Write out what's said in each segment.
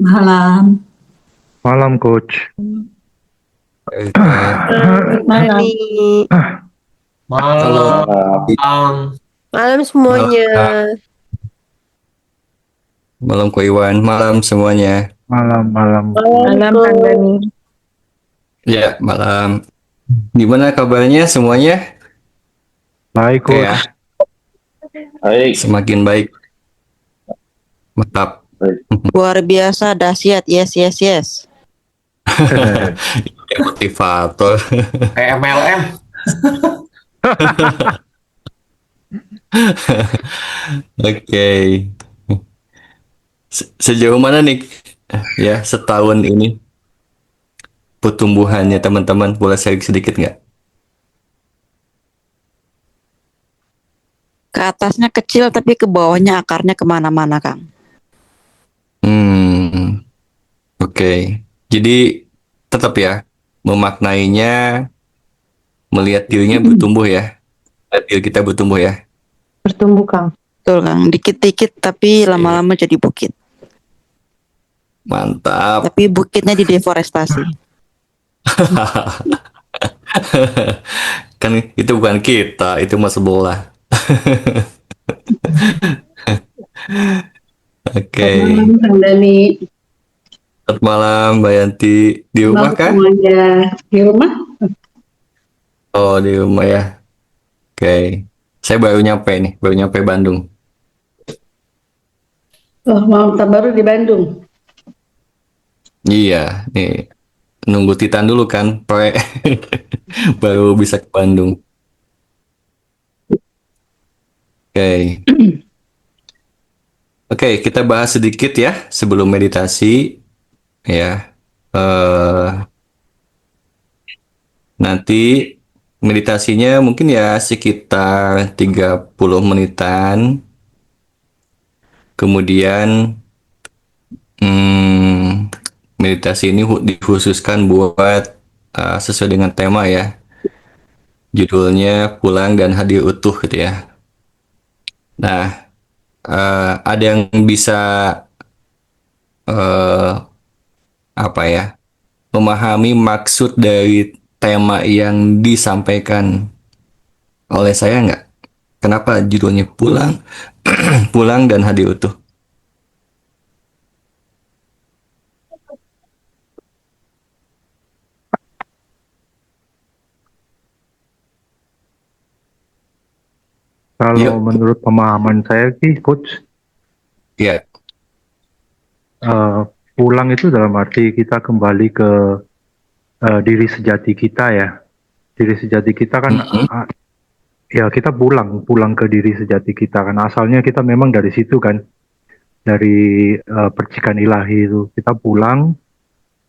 Malam. Malam, Coach. Oke. Malam. Ani. Halo. Malam. Malam semuanya. Malam Ko Iwan, malam semuanya. Malam. Malam, Kang Dani. Ya, malam. Gimana kabarnya semuanya? Baik, Oke ya, Coach. Baik. semakin baik. Mantap. Luar biasa dahsyat. Yes. Kayak motivator. Kayak MLM. Oke. Sejauh mana nih ya setahun ini pertumbuhannya teman-teman? Boleh sharing sedikit nggak? Ke atasnya kecil tapi ke bawahnya akarnya kemana-mana, Kang. Oke. Jadi tetap ya memaknainya, melihat dirinya bertumbuh ya. Melihat diri kita bertumbuh ya. Bertumbuh, Kang. Betul, Kang. Dikit-dikit tapi lama-lama jadi bukit. Mantap. Tapi bukitnya dideforestasi. Kan itu bukan kita, itu mas bola. Oke. Malam, Kang Dani. Selamat malam Mbak Yanti. Di rumah Malam kah? semuanya. Di rumah? Oh, di rumah ya. Oke. Saya baru nyampe Bandung. Oh, mau baru di Bandung. Iya, nih nunggu Titan dulu kan, baru bisa ke Bandung. Oke. Oke, kita bahas sedikit ya sebelum meditasi ya. Nanti meditasinya mungkin ya sekitar 30 menitan. Kemudian meditasi ini dikhususkan buat sesuai dengan tema ya. Judulnya Pulang dan Hadir Utuh gitu ya. Nah, ada yang bisa eh, apa ya, memahami maksud dari tema yang disampaikan oleh saya nggak? Kenapa judulnya Pulang, Pulang dan Hadir Utuh? Kalau Yuk. menurut pemahaman saya sih, Coach, Ya, pulang itu dalam arti kita kembali ke diri sejati kita ya. Diri sejati kita kan, ya kita pulang ke diri sejati kita kan. Asalnya kita memang dari situ kan, dari percikan ilahi itu. Kita pulang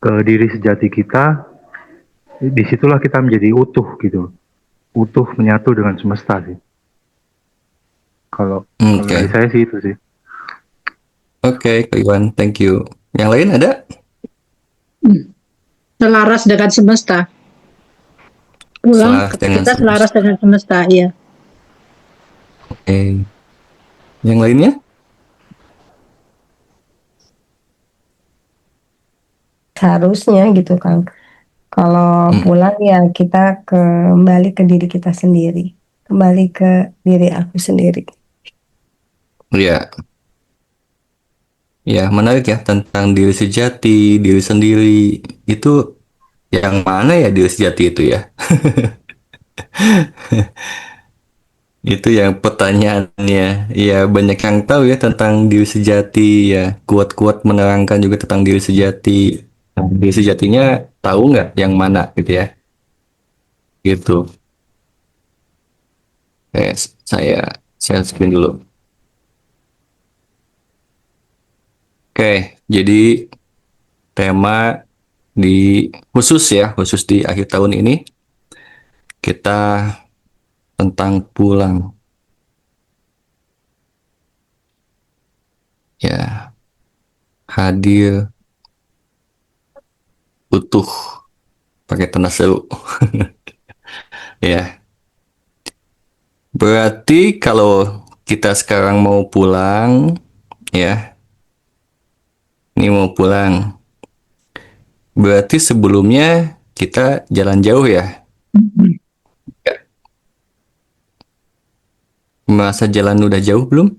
ke diri sejati kita, disitulah kita menjadi utuh gitu. Utuh menyatu dengan semesta sih. Kalau dari oke. saya sih itu sih. Oke, Kak Iwan, thank you. Yang lain ada? Selaras dengan semesta. Pulang, Selaras dengan kita selaras dengan semesta, iya. Oke. Yang lainnya? Seharusnya gitu, Kang. Kalau pulang ya kita kembali ke diri kita sendiri, kembali ke diri aku sendiri. Ya, ya menarik ya tentang diri sejati, diri sendiri. Itu yang mana ya diri sejati itu ya? Itu yang pertanyaannya. Ya banyak yang tahu ya tentang diri sejati ya. Kuat-kuat menerangkan juga tentang diri sejati. Nah, diri sejatinya tahu nggak yang mana gitu ya? Gitu. Saya screen dulu. Oke, jadi tema khusus di akhir tahun ini kita tentang pulang. Ya, hadir utuh pakai tanda seru. Ya. Berarti kalau kita sekarang mau pulang ya, Ini mau pulang. Berarti sebelumnya kita jalan jauh ya? Masa jalan udah jauh belum?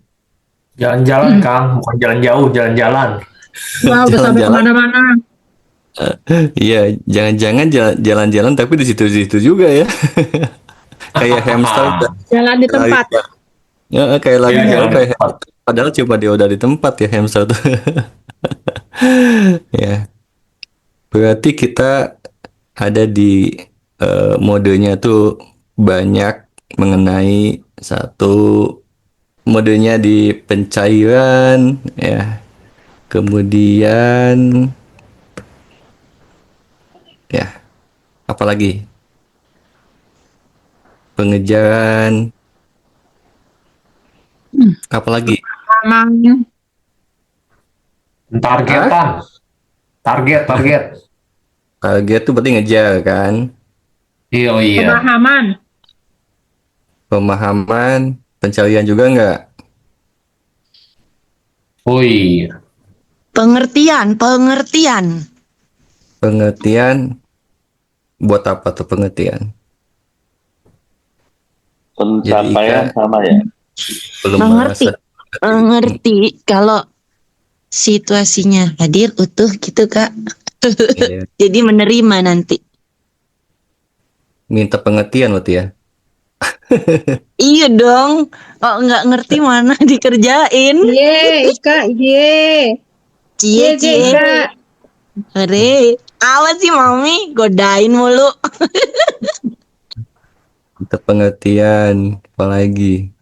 Jalan-jalan, Kang. Bukan jalan jauh, jalan-jalan. Wah, udah sampai Jalan-jalan? kemana-mana. Iya, jangan-jangan jalan-jalan tapi di situ-situ juga ya. Kayak hamster udah Jalan di lari, tempat. ya, kayak lari Iya, jauh jalan kayak cepat. hamster. Padahal cuma dia udah di tempat ya hamster tuh. Ya, berarti kita ada di modenya tuh banyak mengenai satu modenya di pencairan ya. Kemudian ya, apalagi pengejaran, apalagi Aman. Targetan. Target. target tuh berarti ngejar kan, Iya, iya. Pemahaman. pemahaman, pencarian juga nggak? Oh iya. Pengertian, pengertian. Pengertian, buat apa tuh pengertian? Pencapaian Ika sama ya. belum Mengerti. merasa. Mengerti kalau situasinya hadir utuh gitu, Kak. Iya. Jadi menerima nanti. Minta pengertian berarti ya. Iya dong. Kok nggak ngerti mana dikerjain. Ye, Ika, ye. Cie, Ye, cie. Ika. Hore. Apa sih Mami? Godain mulu. Minta pengertian, apalagi?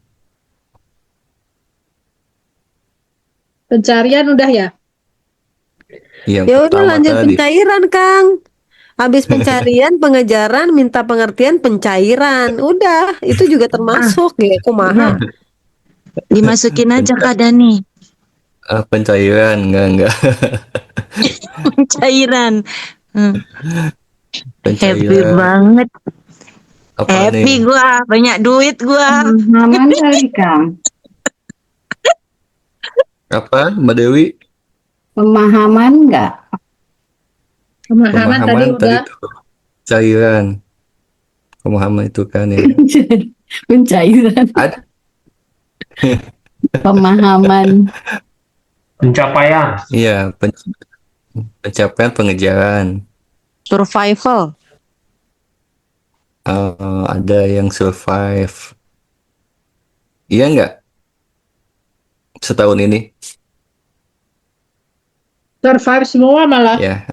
Pencarian udah ya? Yang Ya udah pertama lanjut tadi. pencairan, Kang. Habis pencarian, pengejaran, minta pengertian, pencairan. Udah, itu juga termasuk ya, kumaha. Dimasukin aja Kak Dani. Pencairan, enggak. Pencairan. Hmm. Happy Pencairan. banget. Apa Happy nih? gua. Banyak duit gua. Pemahaman kali, Kang. Apa, Mbak Dewi? Pemahaman enggak? Pemahaman tadi Pemahaman tadi udah. tuh cairan. Pemahaman itu kan ya. Pencairan. Ada. Pemahaman. Pencapaian. Iya, pencapaian pengejaran. Survival. Ada yang survive. Iya nggak? Setahun ini. Survive semua malah. Ya.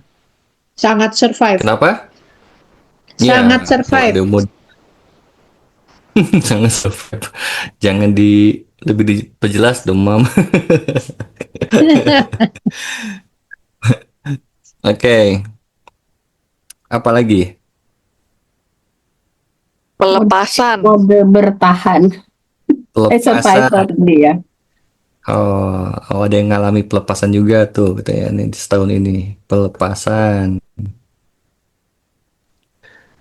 Sangat survive. Kenapa? Sangat Ya, survive. kalau ada sangat survive. Jangan lebih diperjelas dong, Mam. Oke. Apa lagi? Pelepasan. Mode bertahan. Pelepasan. Survivor dia. Oh, ada yang ngalami pelepasan juga tuh, katanya nih setahun ini. Pelepasan.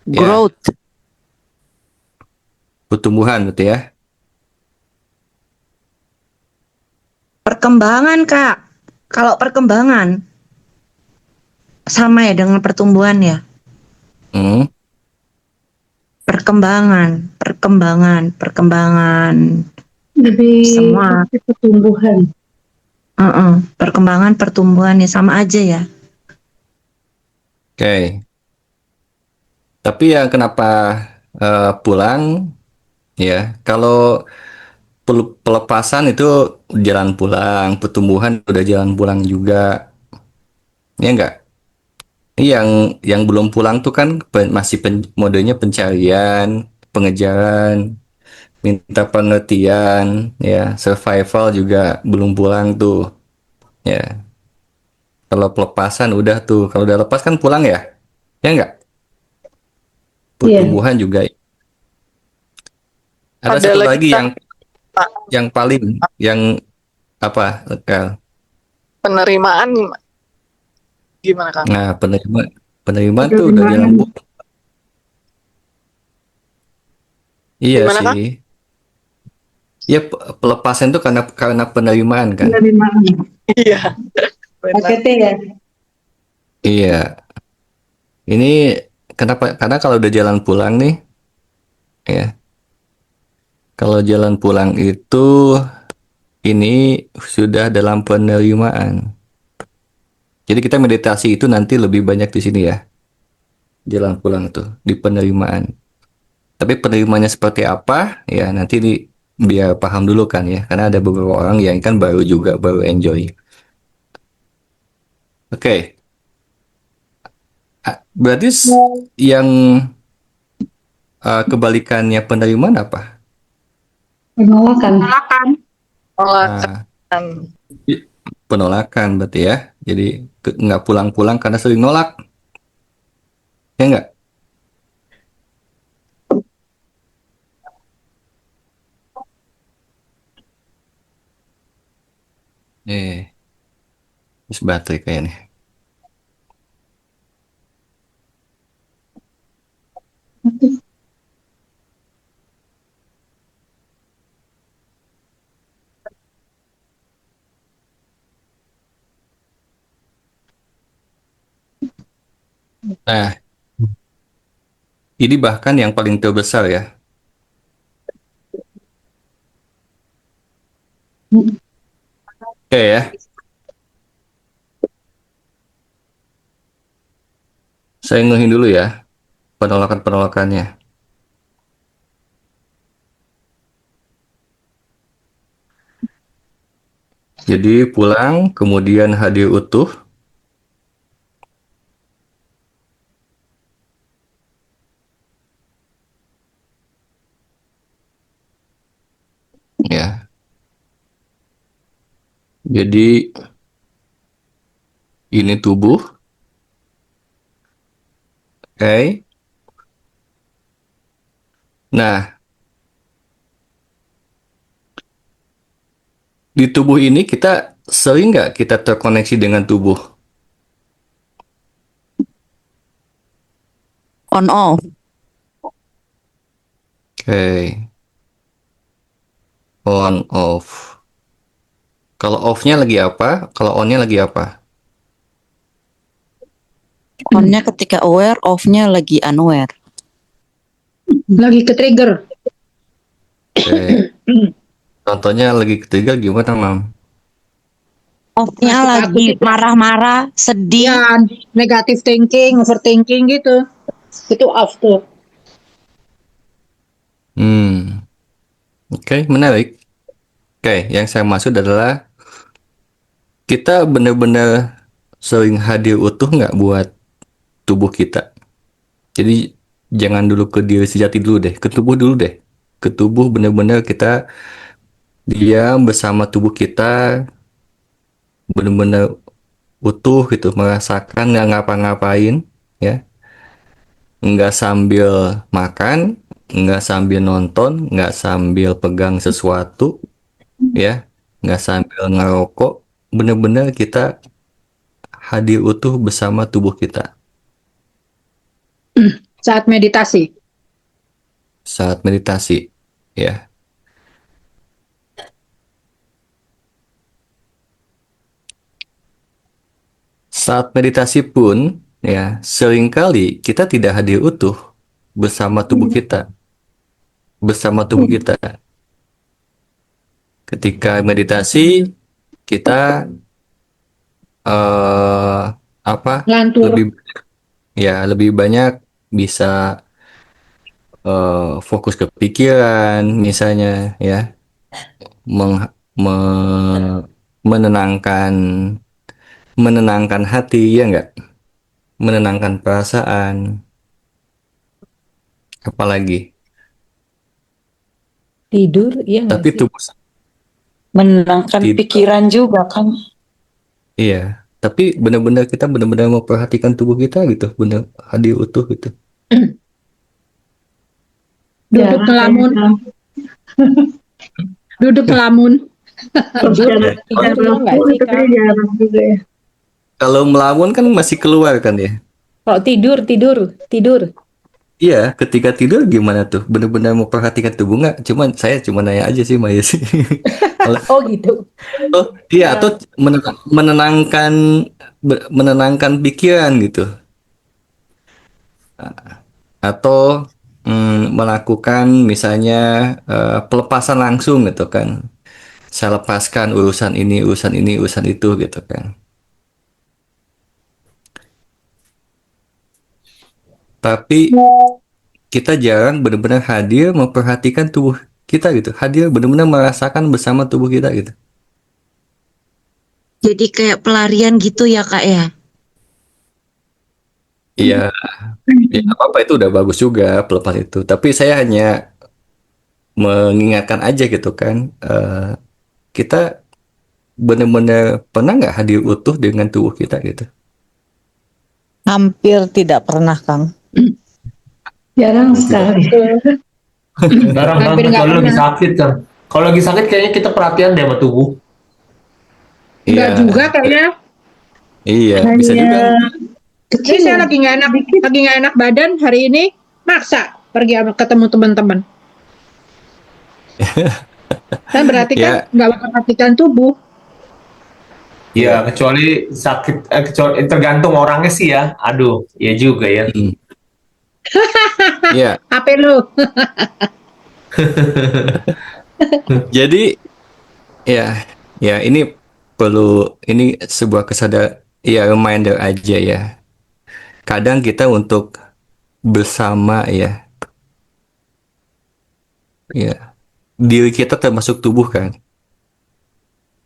Ya, Growth. pertumbuhan gitu ya. Perkembangan Kak. Kalau perkembangan sama ya dengan pertumbuhan ya. Hmm. Perkembangan. Lebih Semua. pertumbuhan. Perkembangan pertumbuhan ya sama aja ya. Oke. Tapi ya kenapa pulang ya? Kalau pelepasan itu jalan pulang, pertumbuhan udah jalan pulang juga. Ya enggak? Yang belum pulang tuh kan masih modenya pencarian, pengejaran, minta pengertian, ya, survival juga belum pulang tuh. Ya. Kalau pelepasan udah tuh. Kalau udah lepas kan pulang ya? Ya enggak? Pertumbuhan juga. Ada satu lagi yang paling yang apa, Kal? Penerimaan gimana Kang? Nah, penerimaan tuh udah jalan pulang. Iya Gimana, Kang? sih. Ya pelepasan tuh karena penerimaan kan. Iya. Pakai T ya. Iya. Ini kenapa? Karena kalau udah jalan pulang nih, ya. Kalau jalan pulang itu ini sudah dalam penerimaan. Jadi kita meditasi itu nanti lebih banyak di sini ya. Jalan pulang tuh di penerimaan. Tapi penerimanya seperti apa? Ya nanti biar paham dulu kan ya. Karena ada beberapa orang yang kan baru juga baru enjoy. Oke. Berarti yang kebalikannya penerimaan apa? Penolakan. Penolakan. Nah, penolakan berarti ya. Jadi nggak pulang-pulang karena sering nolak. Ya nggak? Terus baterai kayaknya. Nah, ini bahkan yang paling terbesar ya. Oke ya. Saya ngehin dulu ya penolakan-penolakannya. Jadi pulang, kemudian hadir utuh. Ya. Jadi ini tubuh. Oke. Nah, di tubuh ini kita sering nggak kita terkoneksi dengan tubuh? On off. Oke. On off. Kalau off-nya lagi apa? Kalau on-nya lagi apa? On-nya ketika aware, off-nya lagi unaware. Lagi ke trigger. Oke. Contohnya lagi ketiga gimana, Mam? Off-nya lagi marah-marah, sedih. Ya, negative thinking, overthinking gitu. Itu off tuh. Oke, menarik. Oke, yang saya maksud adalah kita benar-benar sering hadir utuh nggak buat tubuh kita. Jadi jangan dulu ke diri sejati dulu deh, ke tubuh dulu deh. Ke tubuh benar-benar kita diam bersama tubuh kita, benar-benar utuh gitu, merasakan nggak ngapa-ngapain, ya. Nggak sambil makan, nggak sambil nonton, nggak sambil pegang sesuatu, ya. Nggak sambil ngerokok, benar-benar kita hadir utuh bersama tubuh kita. Saat meditasi. Saat meditasi, ya. Saat meditasi pun, ya, seringkali kita tidak hadir utuh bersama tubuh kita. Bersama tubuh kita. Ketika meditasi, kita Lantur. lebih banyak bisa fokus ke pikiran, misalnya, ya, menenangkan hati, ya enggak, menenangkan perasaan, apalagi. Tidur, iya nggak Tapi sih? tubuh, Menenangkan Tidak. pikiran juga kan. iya. Tapi benar-benar kita benar-benar memperhatikan tubuh kita gitu, benar hadir utuh gitu. Duduk ngelamun. Duduk ngelamun. Tidur nggak sih, Kang? Kalau melamun kan masih keluar kan ya. Kalau tidur. Iya, ketika tidur gimana tuh? Bener-bener memperhatikan tubuh nggak? Saya cuma nanya aja sih, Maya sih. Kalau Oh gitu. oh, iya atau Eh, menenangkan pikiran gitu, atau melakukan misalnya pelepasan langsung gitu kan. Saya lepaskan urusan ini, urusan ini, urusan itu gitu kan. Tapi kita jarang benar-benar hadir memperhatikan tubuh kita gitu. Hadir benar-benar merasakan bersama tubuh kita gitu. Jadi kayak pelarian gitu ya Kak ya. Iya, ya nggak apa-apa itu udah bagus juga pelepas itu. Tapi saya hanya mengingatkan aja gitu kan. Kita benar-benar pernah nggak hadir utuh dengan tubuh kita gitu. Hampir tidak pernah, Kang. Jarang Tidak. sekali. Jarang kan, Hampir nggak kecuali lagi pernah. sakit kan. Kalau lagi sakit kayaknya kita perhatian deh sama tubuh. Enggak Iya, juga kayaknya. iya, bisa Hanya juga. Ini saya lagi nggak enak badan hari ini, maksa pergi ketemu teman-teman. Kan berarti kan Ya, nggak memperhatikan tubuh. Ya, kecuali sakit, kecuali tergantung orangnya sih ya. Aduh, ya juga ya. mm, ya. HP lu. Jadi ya, ya ini ini sebuah ya reminder aja ya. Kadang kita untuk bersama ya diri kita termasuk tubuh kan,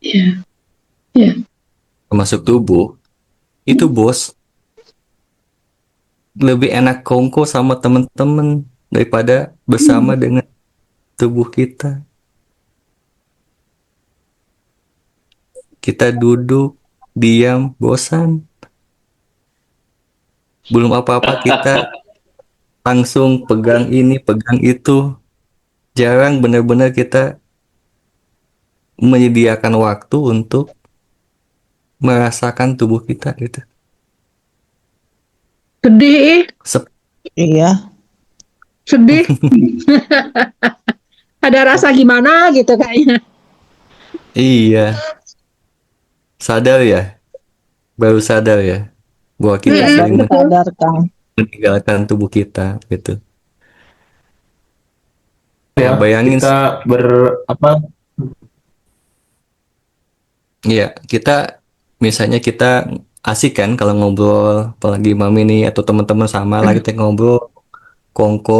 Iya, iya. termasuk tubuh itu bos lebih enak kongko sama temen-temen daripada bersama dengan tubuh kita. Kita duduk, diam, bosan. Belum apa-apa kita langsung pegang ini, pegang itu. Jarang benar-benar kita menyediakan waktu untuk merasakan tubuh kita gitu. Sedih, Sep- Iya. sedih. Ada rasa gimana gitu kayaknya. iya, sadar ya, baru sadar ya bahwa kita Iya, sering baru sadar, Kang. meninggalkan tubuh kita gitu. Ya, Ya, bayangin kita apa? ya, kita misalnya kita asik kan kalau ngobrol, apalagi mami nih atau teman-teman sama lah kita ngobrol kongko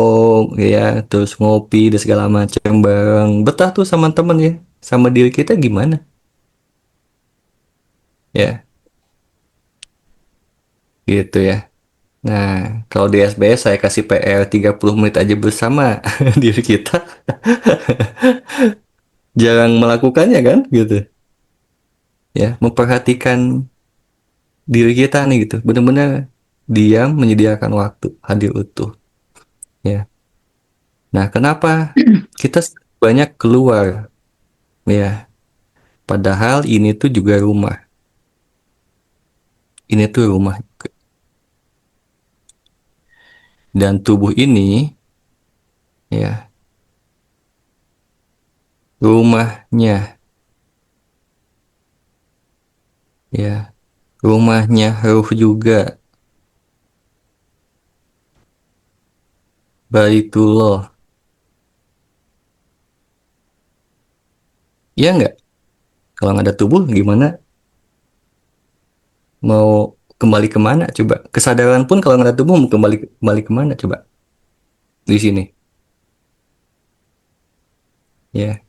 ya, terus ngopi dan segala macam bareng. Betah tuh sama temen ya, sama diri kita gimana? Ya, gitu ya. Nah, kalau di SBS saya kasih PR 30 menit aja bersama diri kita. Jarang melakukannya kan gitu. Ya, memperhatikan diri kita nih gitu. Benar-benar diam menyediakan waktu, hadir utuh. Ya. Nah, kenapa kita banyak keluar? Ya, padahal ini tuh juga rumah. Ini tuh rumah. Dan tubuh ini, ya, rumahnya, ya, rumahnya ruh juga. Baitullah. Iya nggak? Kalau nggak ada tubuh, gimana? Mau kembali kemana? Coba. Kesadaran pun kalau nggak ada tubuh, mau kembali kemana? Coba. Di sini. Ya.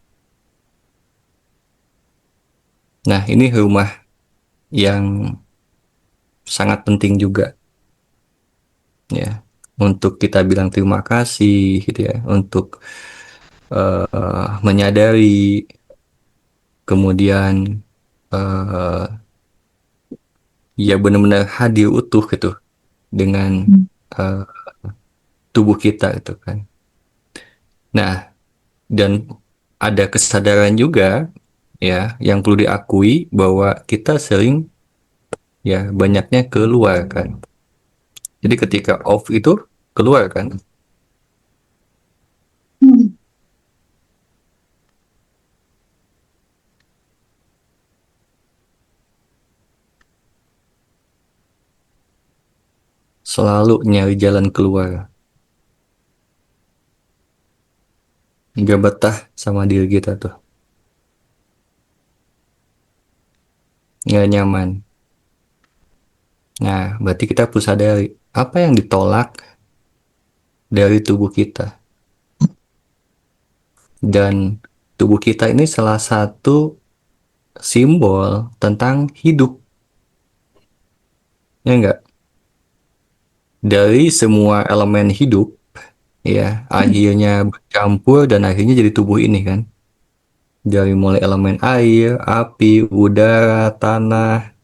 Nah, ini rumah yang sangat penting juga. Ya. Untuk kita bilang terima kasih, gitu ya. Untuk menyadari, kemudian eh, ya benar-benar hadir utuh gitu dengan eh, tubuh kita gitu kan. Nah, dan ada kesadaran juga ya yang perlu diakui bahwa kita sering ya banyaknya keluar kan. Jadi ketika off itu keluar kan. selalu nyari jalan keluar. Nggak betah sama diri kita tuh. Nggak nyaman. Nah, berarti kita perlu sadari apa yang ditolak dari tubuh kita. Dan tubuh kita ini salah satu simbol tentang hidup. Ya enggak? Dari semua elemen hidup, ya, akhirnya bercampur dan akhirnya jadi tubuh ini kan. Dari mulai elemen air, api, udara, tanah,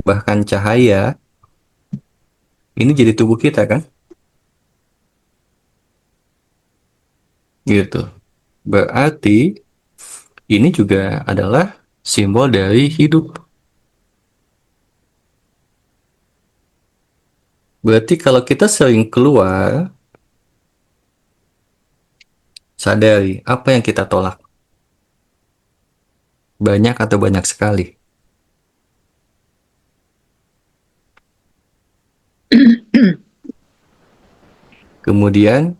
bahkan cahaya, ini jadi tubuh kita kan? Gitu. Berarti ini juga adalah simbol dari hidup. Berarti kalau kita sering keluar, sadari apa yang kita tolak. Banyak atau banyak sekali. Kemudian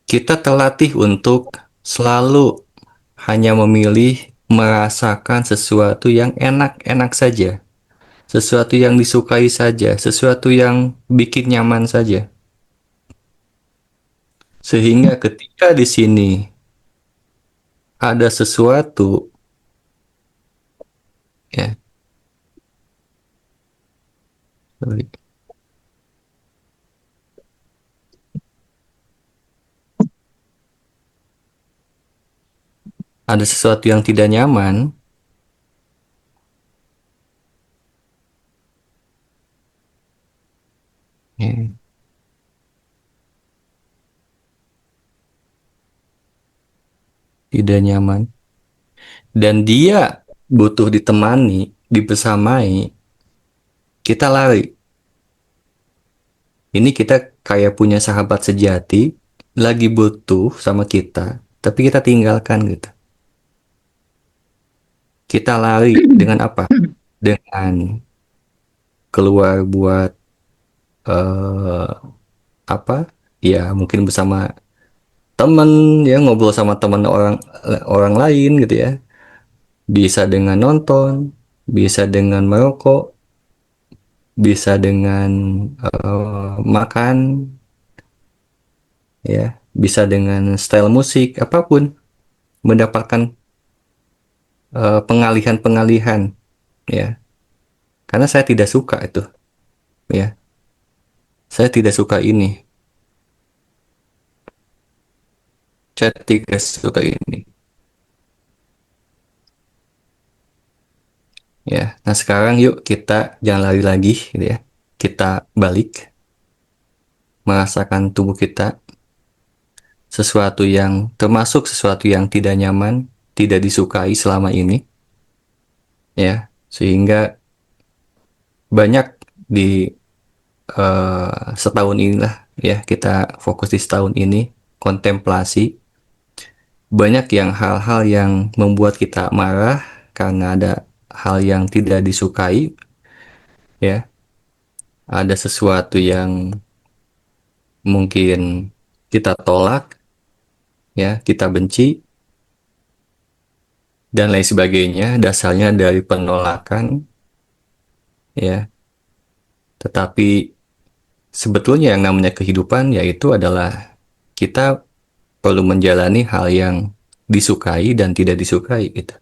kita terlatih untuk selalu hanya memilih merasakan sesuatu yang enak-enak saja. Sesuatu yang disukai saja. Sesuatu yang bikin nyaman saja. Sehingga ketika di sini ada sesuatu, ya, sorry. Ada sesuatu yang tidak nyaman, ya, tidak nyaman, dan dia butuh ditemani, dibersamai, kita lari. Ini kita kayak punya sahabat sejati, lagi butuh sama kita, tapi kita tinggalkan gitu. Kita lari dengan apa? Dengan keluar buat apa? Ya mungkin bersama teman, ya ngobrol sama teman orang lain gitu ya. Bisa dengan nonton, bisa dengan merokok, bisa dengan makan, ya, bisa dengan style musik apapun, mendapatkan pengalihan-pengalihan, ya. Karena saya tidak suka itu, ya. Saya tidak suka ini. Saya tidak suka ini. Ya, nah sekarang yuk kita jangan lari lagi, gitu ya. Kita balik, merasakan tubuh kita, sesuatu yang termasuk sesuatu yang tidak nyaman, tidak disukai selama ini, ya, sehingga banyak di setahun inilah, ya, kita fokus di setahun ini, kontemplasi, banyak yang hal-hal yang membuat kita marah karena ada hal yang tidak disukai, ya, ada sesuatu yang mungkin kita tolak, ya, kita benci, dan lain sebagainya, dasarnya dari penolakan, ya. Tetapi sebetulnya yang namanya kehidupan yaitu adalah kita perlu menjalani hal yang disukai dan tidak disukai gitu.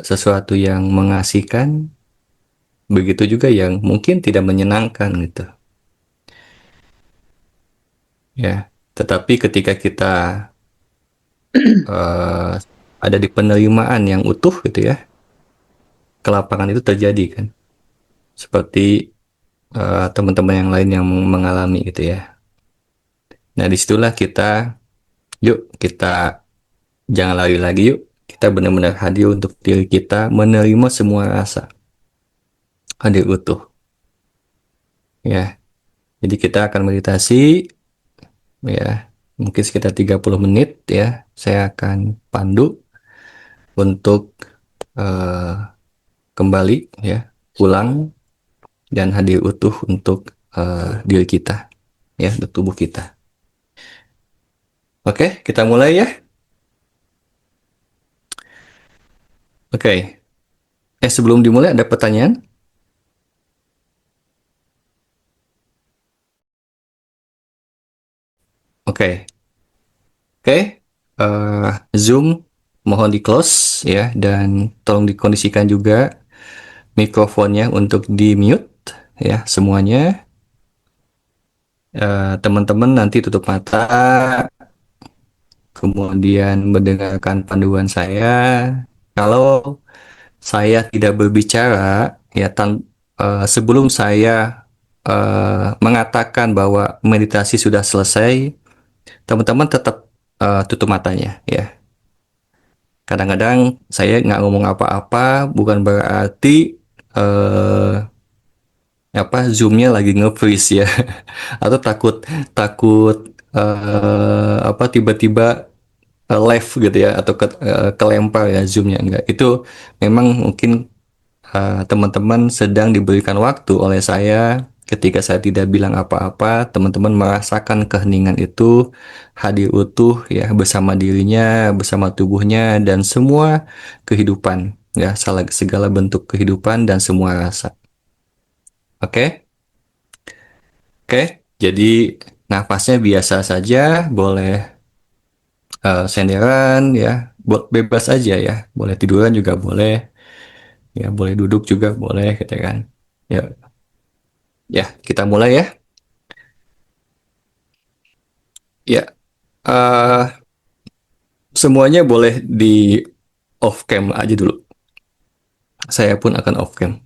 Sesuatu yang mengasihkan, begitu juga yang mungkin tidak menyenangkan gitu. Ya, tetapi ketika kita ada di penerimaan yang utuh gitu ya, kelapangan itu terjadi kan. Seperti teman-teman yang lain yang mengalami gitu ya. Nah, disitulah kita, yuk kita jangan lari lagi, yuk kita benar-benar hadir untuk diri kita, menerima semua rasa, hadir utuh, ya. Jadi kita akan meditasi, ya, mungkin sekitar 30 menit ya. Saya akan pandu untuk kembali, ya, pulang dan hadir utuh untuk diri kita, ya, untuk tubuh kita. Oke, kita mulai ya. Oke. Sebelum dimulai ada pertanyaan? Oke. Zoom mohon di close ya, dan tolong dikondisikan juga mikrofonnya untuk di mute ya semuanya. Teman-teman nanti tutup mata, kemudian mendengarkan panduan saya. Kalau saya tidak berbicara ya, sebelum saya mengatakan bahwa meditasi sudah selesai, teman-teman tetap tutup matanya ya. Kadang-kadang saya nggak ngomong apa-apa, bukan berarti Zoom-nya lagi nge-freeze ya, atau takut tiba-tiba live gitu ya, atau kelempar ya Zoom-nya. Enggak, itu memang mungkin teman-teman sedang diberikan waktu oleh saya. Ketika saya tidak bilang apa-apa, teman-teman merasakan keheningan itu hadir utuh ya, bersama dirinya, bersama tubuhnya, dan semua kehidupan ya, segala bentuk kehidupan dan semua rasa. Oke? Jadi nafasnya biasa saja, boleh senderan ya, bebas aja ya, boleh tiduran juga boleh ya, boleh duduk juga boleh gitu kan ya. Kita mulai ya. Semuanya boleh di off cam aja dulu, saya pun akan off cam.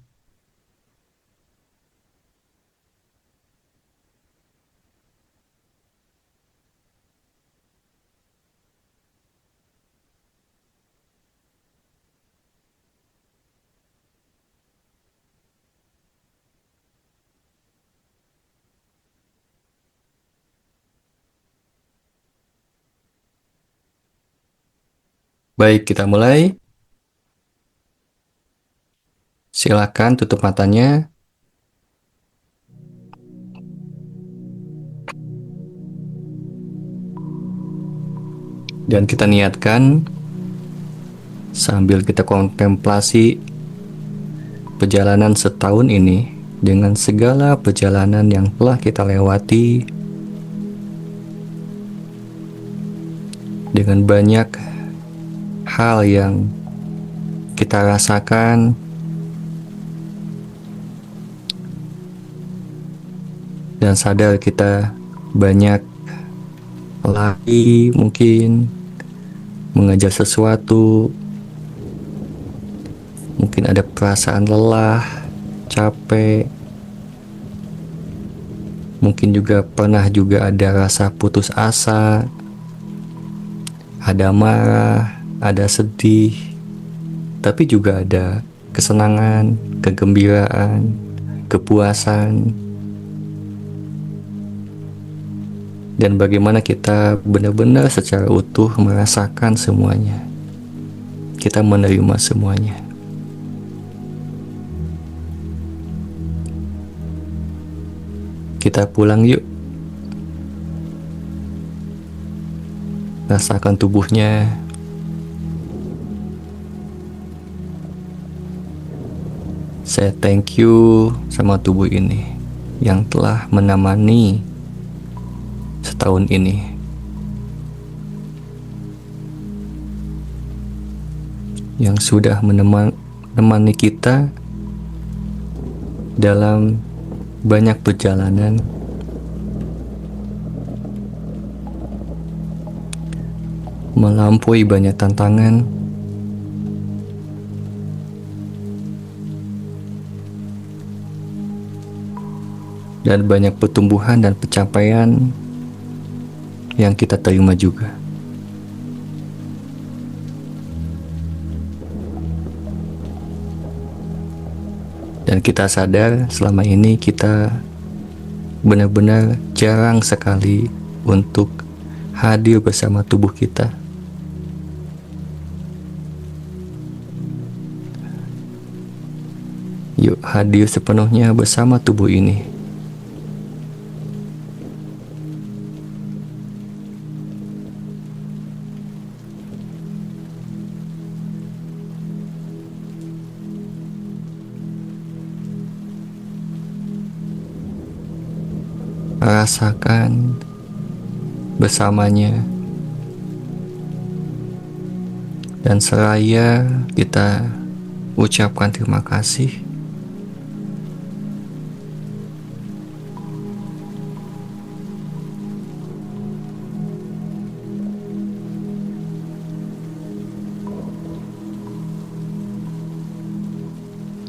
Baik, kita mulai. Silakan tutup matanya. Dan kita niatkan sambil kita kontemplasi perjalanan setahun ini dengan segala perjalanan yang telah kita lewati, dengan banyak hal yang kita rasakan, dan sadar kita banyak lagi mungkin mengejar sesuatu, mungkin ada perasaan lelah, capek, mungkin juga pernah ada rasa putus asa, ada marah, ada sedih, tapi juga ada kesenangan, kegembiraan, kepuasan. Dan bagaimana kita benar-benar secara utuh merasakan semuanya. Kita menerima semuanya. Kita pulang yuk. Rasakan tubuhnya. Saya thank you sama tubuh ini yang telah menemani setahun ini. Yang sudah menemani kita dalam banyak perjalanan, melampaui banyak tantangan, dan banyak pertumbuhan dan pencapaian yang kita terima juga. Dan kita sadar selama ini kita benar-benar jarang sekali untuk hadir bersama tubuh kita. Yuk hadir sepenuhnya bersama tubuh ini. Rasakan bersamanya, dan seraya kita ucapkan terima kasih.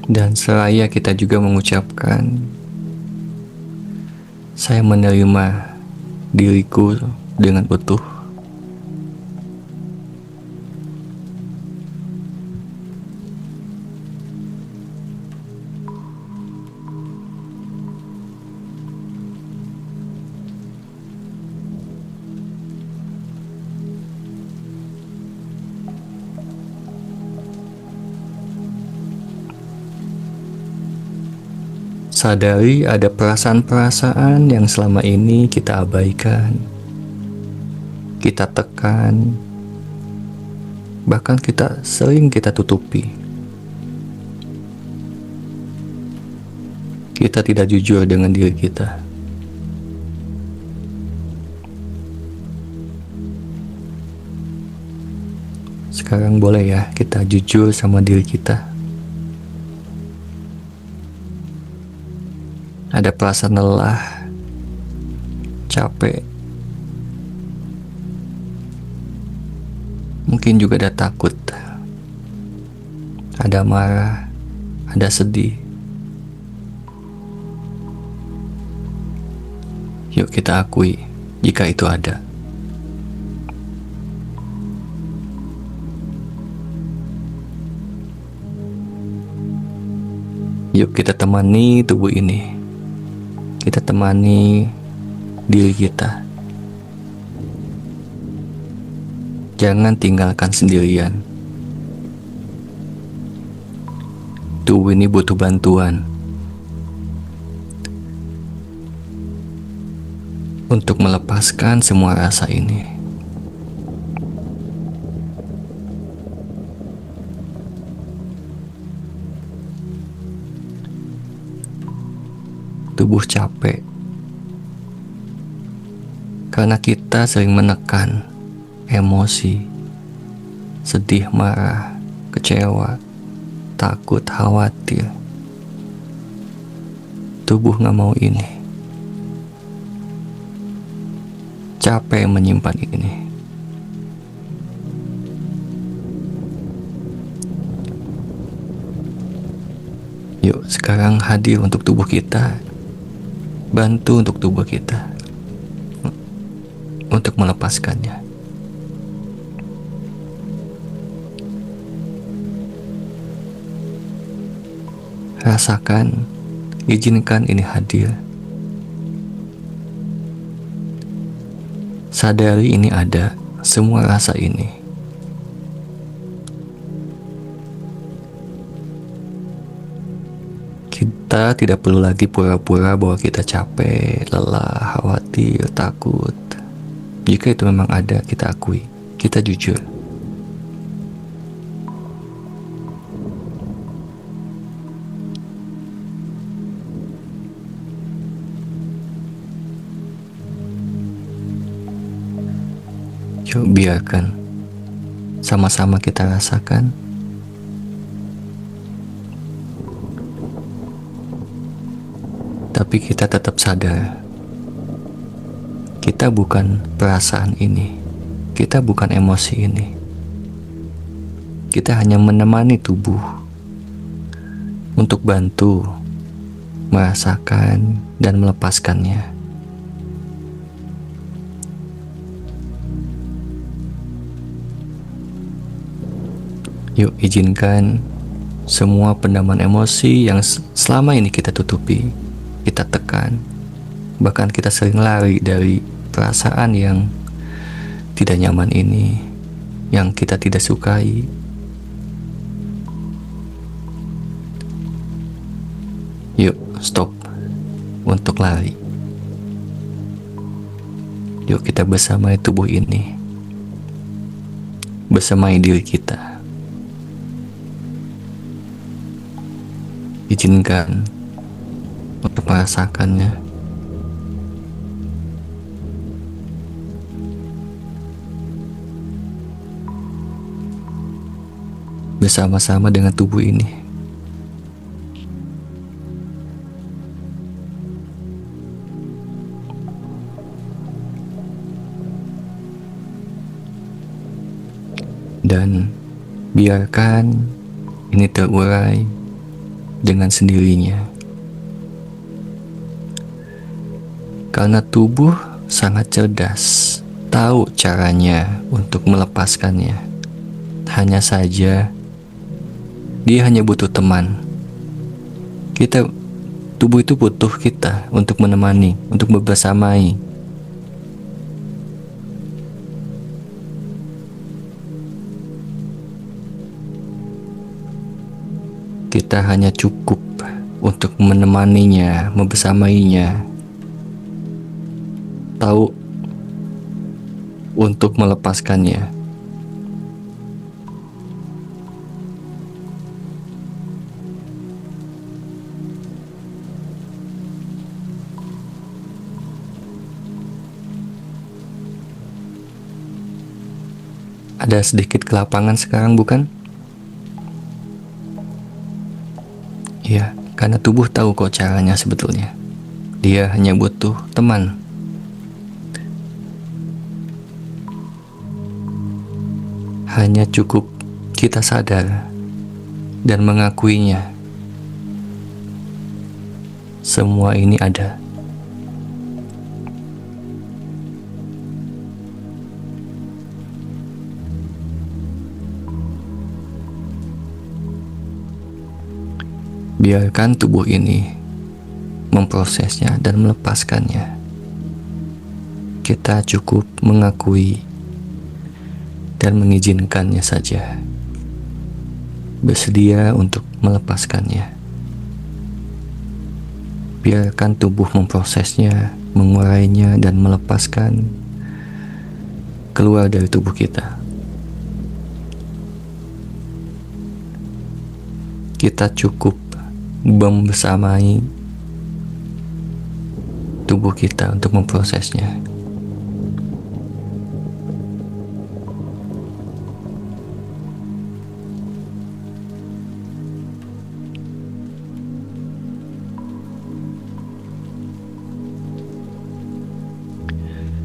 Dan seraya kita juga mengucapkan, saya menerima diriku dengan utuh. Sadari ada perasaan-perasaan yang selama ini kita abaikan, kita tekan, bahkan sering kita tutupi. Kita tidak jujur dengan diri kita. Sekarang boleh ya kita jujur sama diri kita. Ada perasaan lelah, capek, mungkin juga ada takut, ada marah, ada sedih. Yuk kita akui jika itu ada. Yuk kita temani tubuh ini. Kita temani diri kita. Jangan tinggalkan sendirian. Tubuh ini butuh bantuan untuk melepaskan semua rasa ini. Tubuh capek karena kita sering menekan emosi, sedih, marah, kecewa, takut, khawatir. Tubuh gak mau ini. Capek menyimpan ini. Yuk sekarang hadir untuk tubuh kita. Bantu untuk tubuh kita untuk melepaskannya. Rasakan, izinkan ini hadir. Sadari ini ada, semua rasa ini. Kita tidak perlu lagi pura-pura bahwa kita capek, lelah, khawatir, takut. Jika itu memang ada, kita akui, kita jujur. Yuk biarkan, sama-sama kita rasakan. Tapi kita tetap sadar, kita bukan perasaan ini, kita bukan emosi ini. Kita hanya menemani tubuh untuk bantu merasakan dan melepaskannya. Yuk izinkan semua pendaman emosi yang selama ini kita tutupi, kita tekan, bahkan kita sering lari dari perasaan yang tidak nyaman ini, yang kita tidak sukai. Yuk, stop untuk lari. Yuk kita bersamai tubuh ini, bersamai diri kita. Izinkan untuk merasakannya. Bersama-sama dengan tubuh ini. Dan biarkan ini terurai dengan sendirinya. Karena tubuh sangat cerdas, tahu caranya untuk melepaskannya. Hanya saja dia hanya butuh teman. Tubuh itu butuh kita untuk menemani, untuk bersamai. Kita hanya cukup untuk menemaninya, membersamainya. Tahu untuk melepaskannya. Ada sedikit kelapangan sekarang, bukan? Iya, karena tubuh tahu kok caranya sebetulnya. Dia hanya butuh teman. Hanya cukup kita sadar dan mengakuinya. Semua ini ada. Biarkan tubuh ini memprosesnya dan melepaskannya. Kita cukup mengakui dan mengizinkannya saja. Bersedia untuk melepaskannya. Biarkan tubuh memprosesnya, mengurainya dan melepaskan keluar dari tubuh kita. Kita cukup membersamai tubuh kita untuk memprosesnya.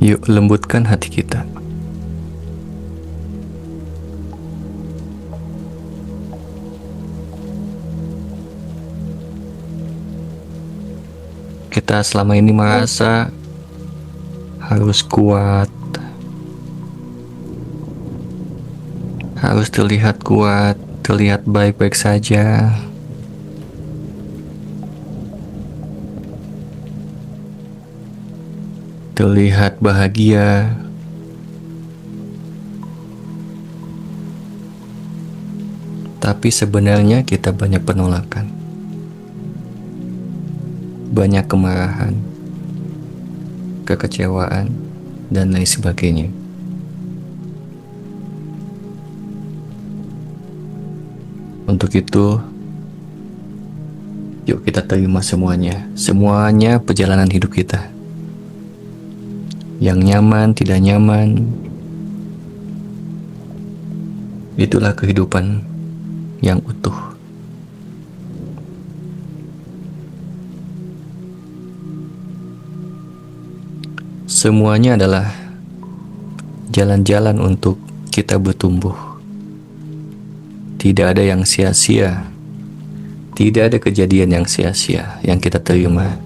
Yuk lembutkan hati kita. Kita selama ini merasa harus kuat, harus terlihat kuat, terlihat baik-baik saja. Terlihat bahagia. Tapi sebenarnya kita banyak penolakan. Banyak kemarahan, kekecewaan, dan lain sebagainya. Untuk itu, yuk kita terima semuanya. Semuanya perjalanan hidup kita. Yang nyaman, tidak nyaman, itulah kehidupan yang utuh. Semuanya adalah jalan-jalan untuk kita bertumbuh. Tidak ada yang sia-sia. Tidak ada kejadian yang sia-sia yang kita terima.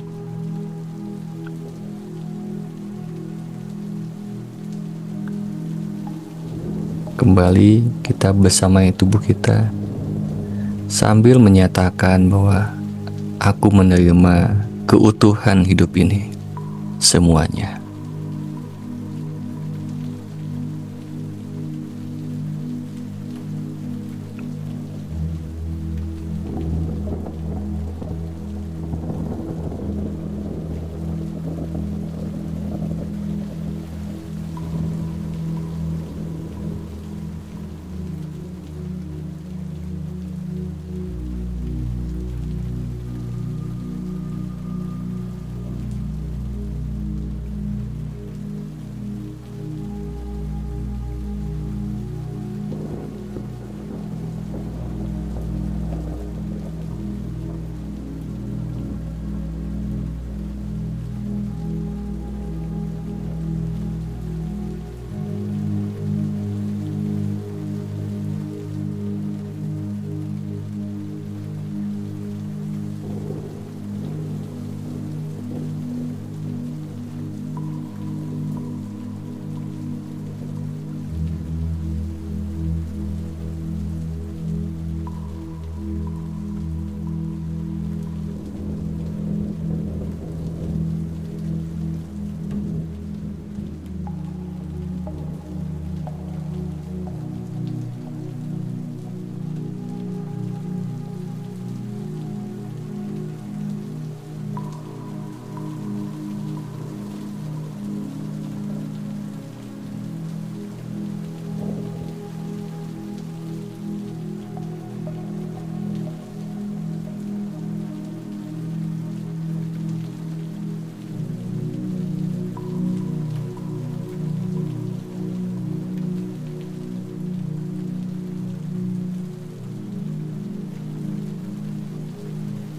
Kembali kita bersamai tubuh kita sambil menyatakan bahwa aku menerima keutuhan hidup ini semuanya.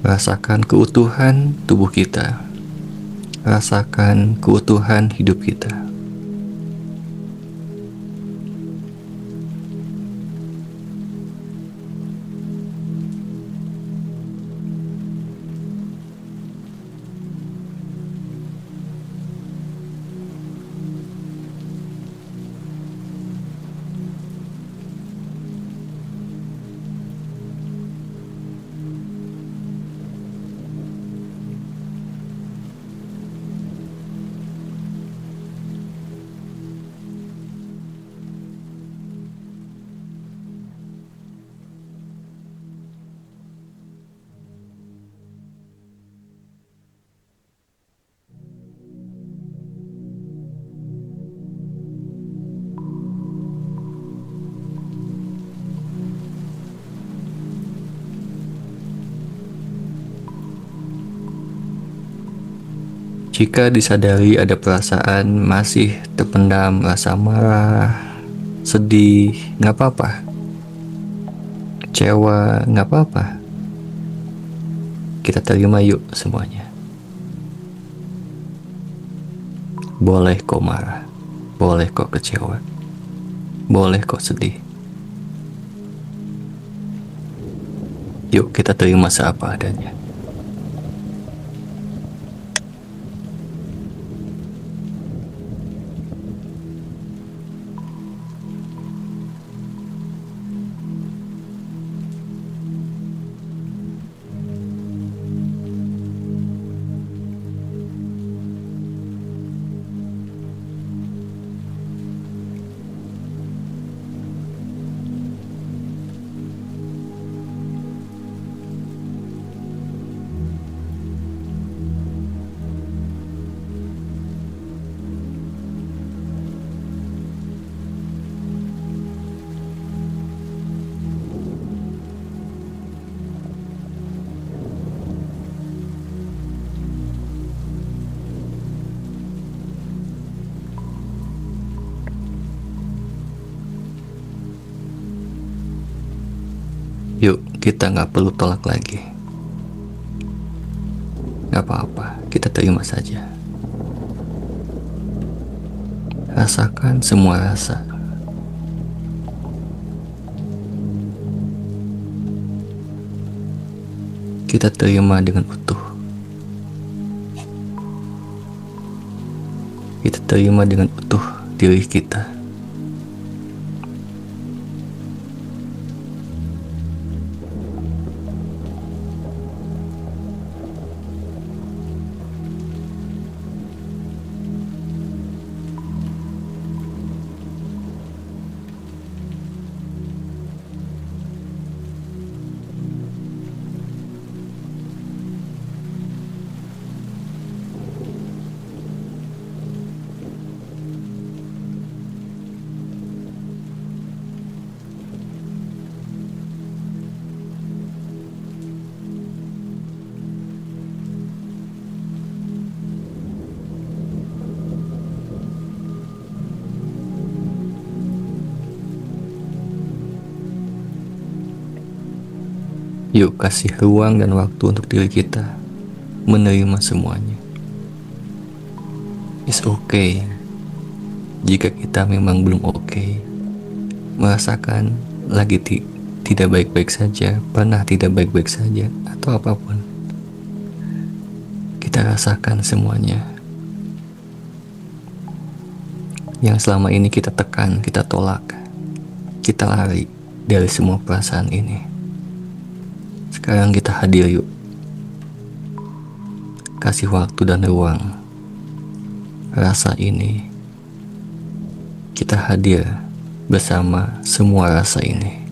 Rasakan keutuhan tubuh kita. Rasakan keutuhan hidup kita. Jika disadari ada perasaan masih terpendam, rasa marah, sedih, nggak apa-apa. Kecewa, nggak apa-apa. Kita terima yuk semuanya. Boleh kok marah, boleh kok kecewa, boleh kok sedih. Yuk kita terima seapa adanya. Yuk, kita nggak perlu tolak lagi. Nggak apa-apa, kita terima saja. Rasakan semua rasa. Kita terima dengan utuh. Kita terima dengan utuh diri kita. Yuk kasih ruang dan waktu untuk diri kita menerima semuanya. It's okay jika kita memang belum okay, merasakan lagi tidak baik-baik saja, pernah tidak baik-baik saja, atau apapun. Kita rasakan semuanya. Yang selama ini kita tekan, kita tolak, kita lari dari semua perasaan ini. Sekarang kita hadir yuk. Kasih waktu dan ruang. Rasa ini. Kita hadir bersama semua rasa ini.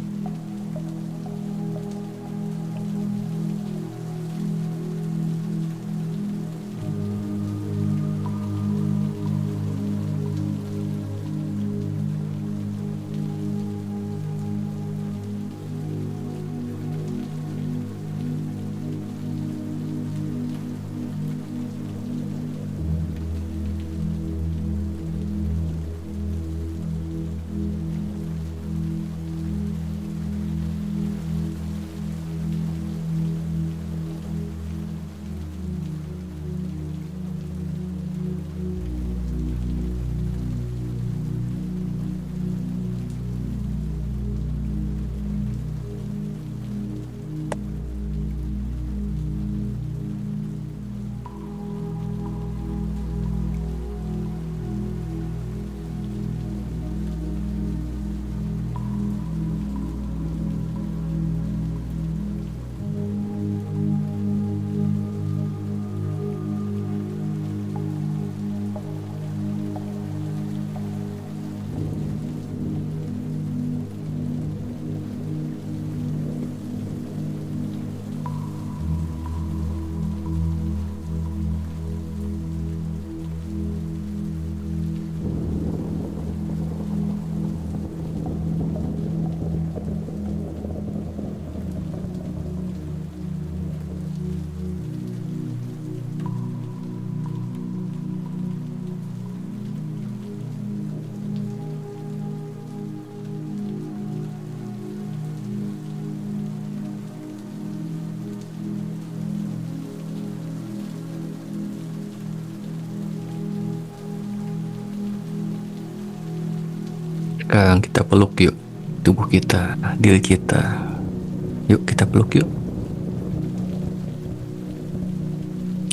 Sekarang kita peluk yuk tubuh kita, diri kita. Yuk kita peluk yuk.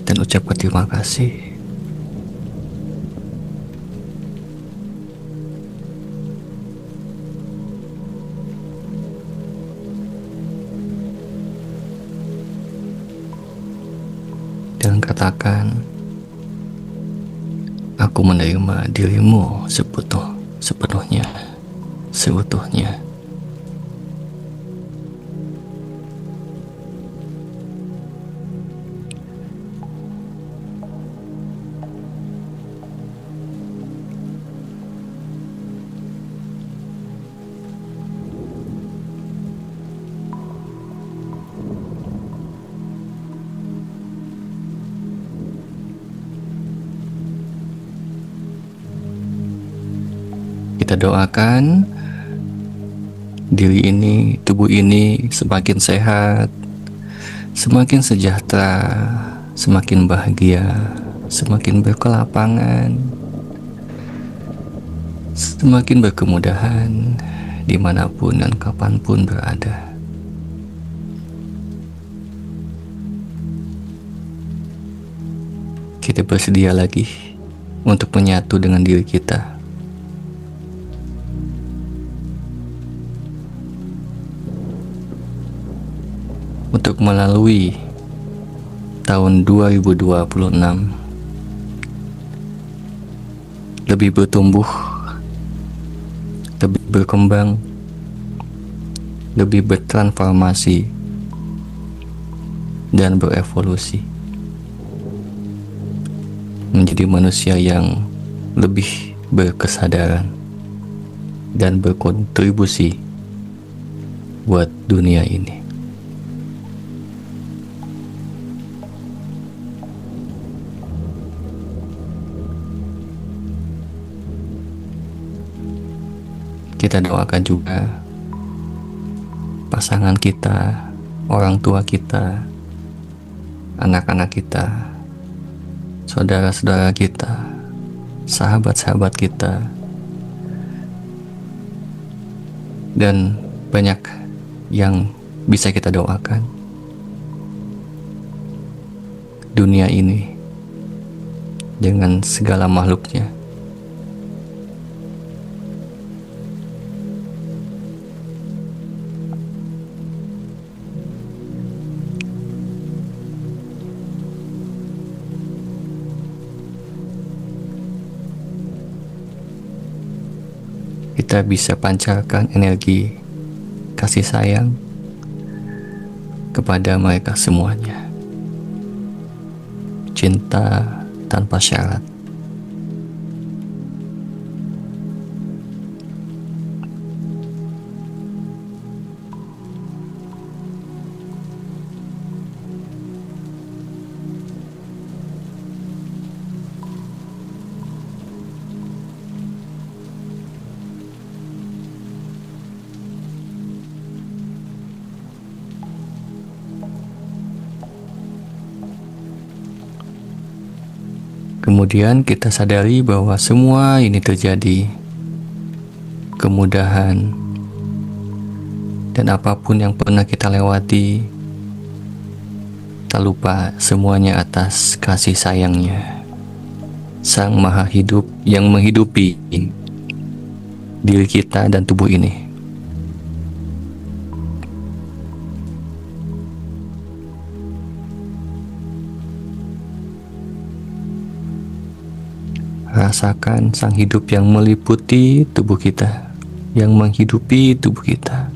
Dan ucapkan terima kasih. Dan katakan, aku menerima dirimu sepenuhnya, seutuhnya. Kita doakan diri ini, tubuh ini semakin sehat, semakin sejahtera, semakin bahagia, semakin berkelapangan, semakin berkemudahan dimanapun dan kapanpun berada. Kita bersedia lagi untuk menyatu dengan diri kita. Untuk melalui tahun 2026 lebih bertumbuh, lebih berkembang, lebih bertransformasi dan berevolusi menjadi manusia yang lebih berkesadaran dan berkontribusi buat dunia ini. Kita doakan juga pasangan kita, orang tua kita, anak-anak kita, saudara-saudara kita, sahabat-sahabat kita, dan banyak yang bisa kita doakan. Dunia ini dengan segala makhluknya kita bisa pancarkan energi kasih sayang kepada mereka semuanya. Cinta tanpa syarat. Kemudian kita sadari bahwa semua ini terjadi, kemudahan dan apapun yang pernah kita lewati, tak lupa semuanya atas kasih sayangnya Sang Maha Hidup yang menghidupi diri kita dan tubuh ini. Rasakan sang hidup yang meliputi tubuh kita, yang menghidupi tubuh kita.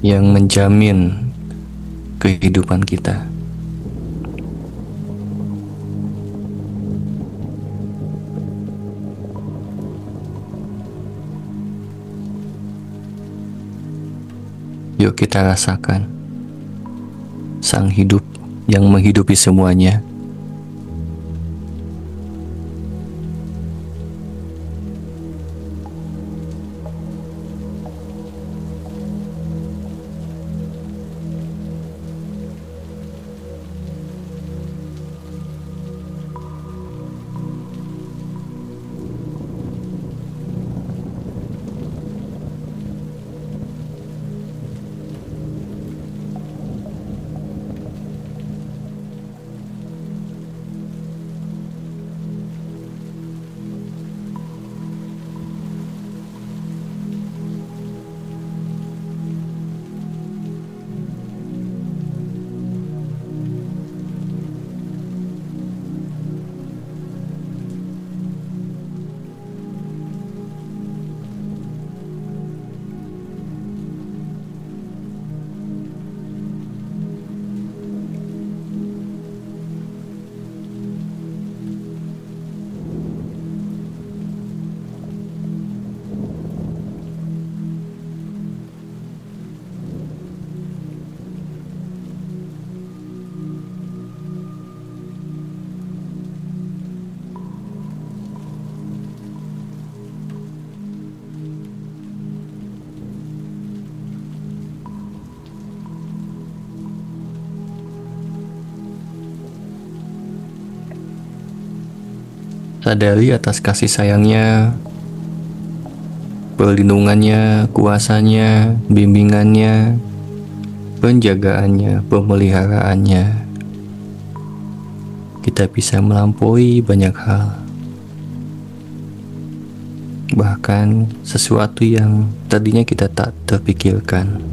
Yang menjamin kehidupan kita. Yuk kita rasakan sang hidup yang menghidupi semuanya, sadari atas kasih sayangnya, perlindungannya, kuasanya, bimbingannya, penjagaannya, pemeliharaannya. Kita bisa melampaui banyak hal, bahkan sesuatu yang tadinya kita tak terpikirkan.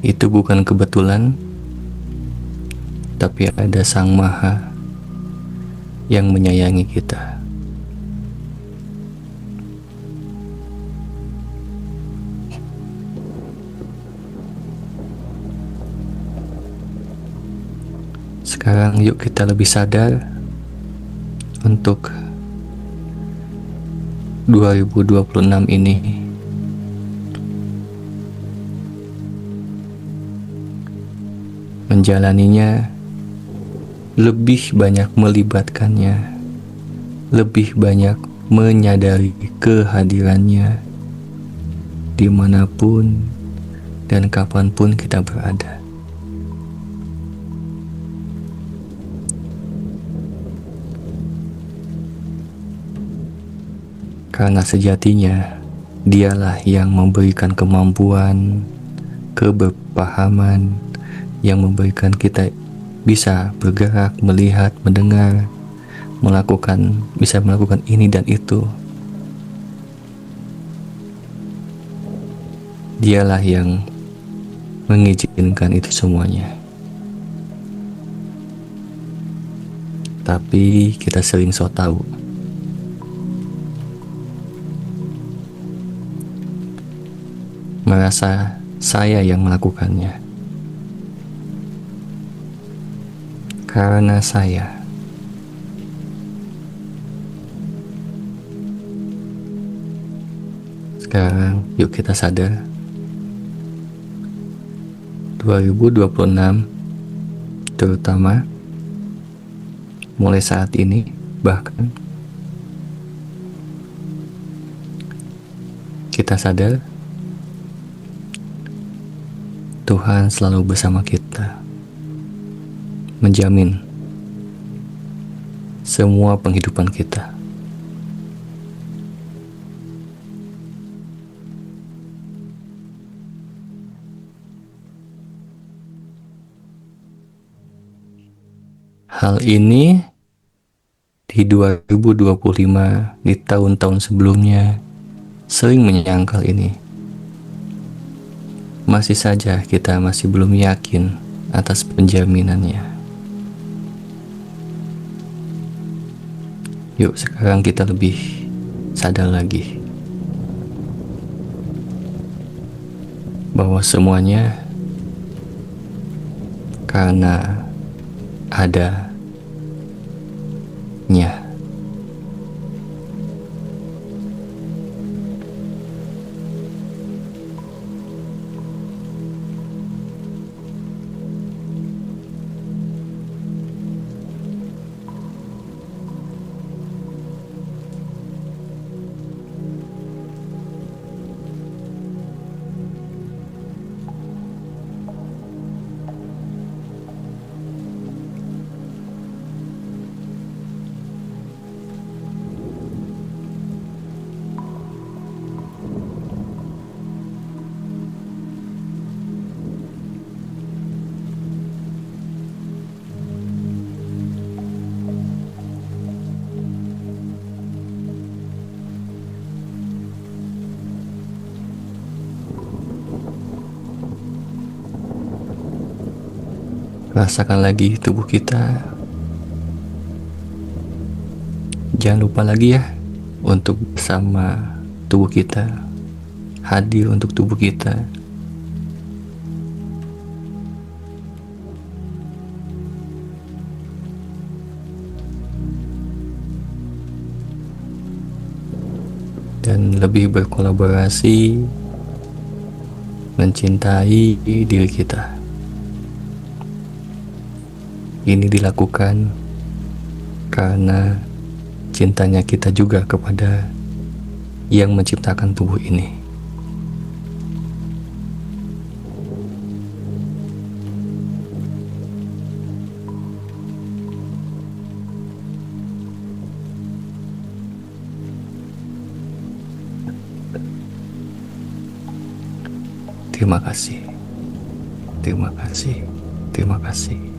Itu bukan kebetulan, tapi ada Sang Maha yang menyayangi kita. Sekarang yuk kita lebih sadar untuk 2026 ini. Menjalaninya lebih banyak melibatkannya, lebih banyak menyadari kehadirannya dimanapun dan kapanpun kita berada. Karena sejatinya dialah yang memberikan kemampuan, keberpahaman, yang memberikan kita bisa bergerak, melihat, mendengar, bisa melakukan ini dan itu. Dialah yang mengizinkan itu semuanya. Tapi kita sering so tahu. Merasa saya yang melakukannya. Karena saya. Sekarang yuk kita sadar 2026 terutama mulai saat ini, bahkan kita sadar Tuhan selalu bersama kita, menjamin semua penghidupan kita. Hal ini di 2025, di tahun-tahun sebelumnya, sering menyangkal ini. Masih saja kita masih belum yakin atas penjaminannya. Yuk sekarang kita lebih sadar lagi bahwa semuanya karena adanya. Rasakan lagi tubuh kita. Jangan lupa lagi ya untuk bersama tubuh kita, hadir untuk tubuh kita. Dan lebih berkolaborasi, mencintai diri kita. Ini dilakukan karena cintanya kita juga kepada yang menciptakan tubuh ini. Terima kasih. Terima kasih. Terima kasih.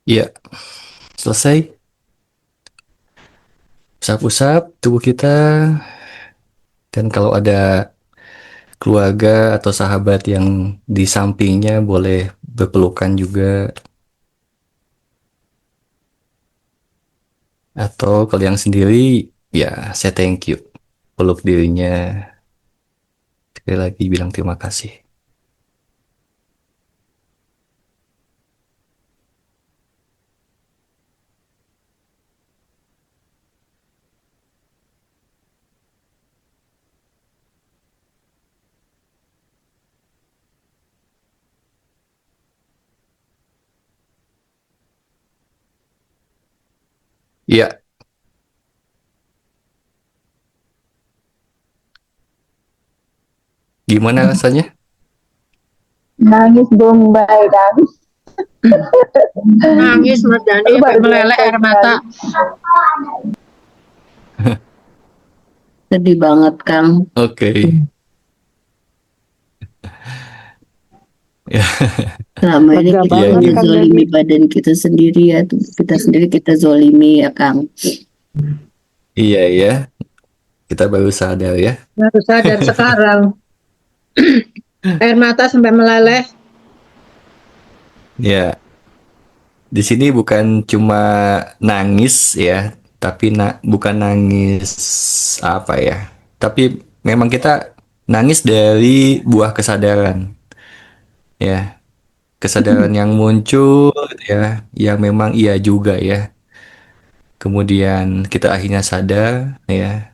Iya, selesai. Usap-usap tubuh kita. Dan kalau ada keluarga atau sahabat yang di sampingnya boleh berpelukan juga. Atau kalau yang sendiri, ya saya thank you. Peluk dirinya. Sekali lagi bilang terima kasih. Iya, gimana rasanya? Nangis bombay kan. Nangis Mas Dani sampai meleleh air mata. Sedih banget, Kang. Oke. Ya, Selama ini Lega kita banget, udah Kang zolimi badan kita sendiri ya. Tubuh kita sendiri kita zolimi ya, Kang. iya ya. Kita baru sadar ya. Baru sadar sekarang. Air mata sampai meleleh. Ya, di sini bukan cuma nangis ya, tapi bukan nangis apa ya. Tapi memang kita nangis dari buah kesadaran. Ya, kesadaran yang muncul ya, yang memang iya juga ya. Kemudian kita akhirnya sadar ya.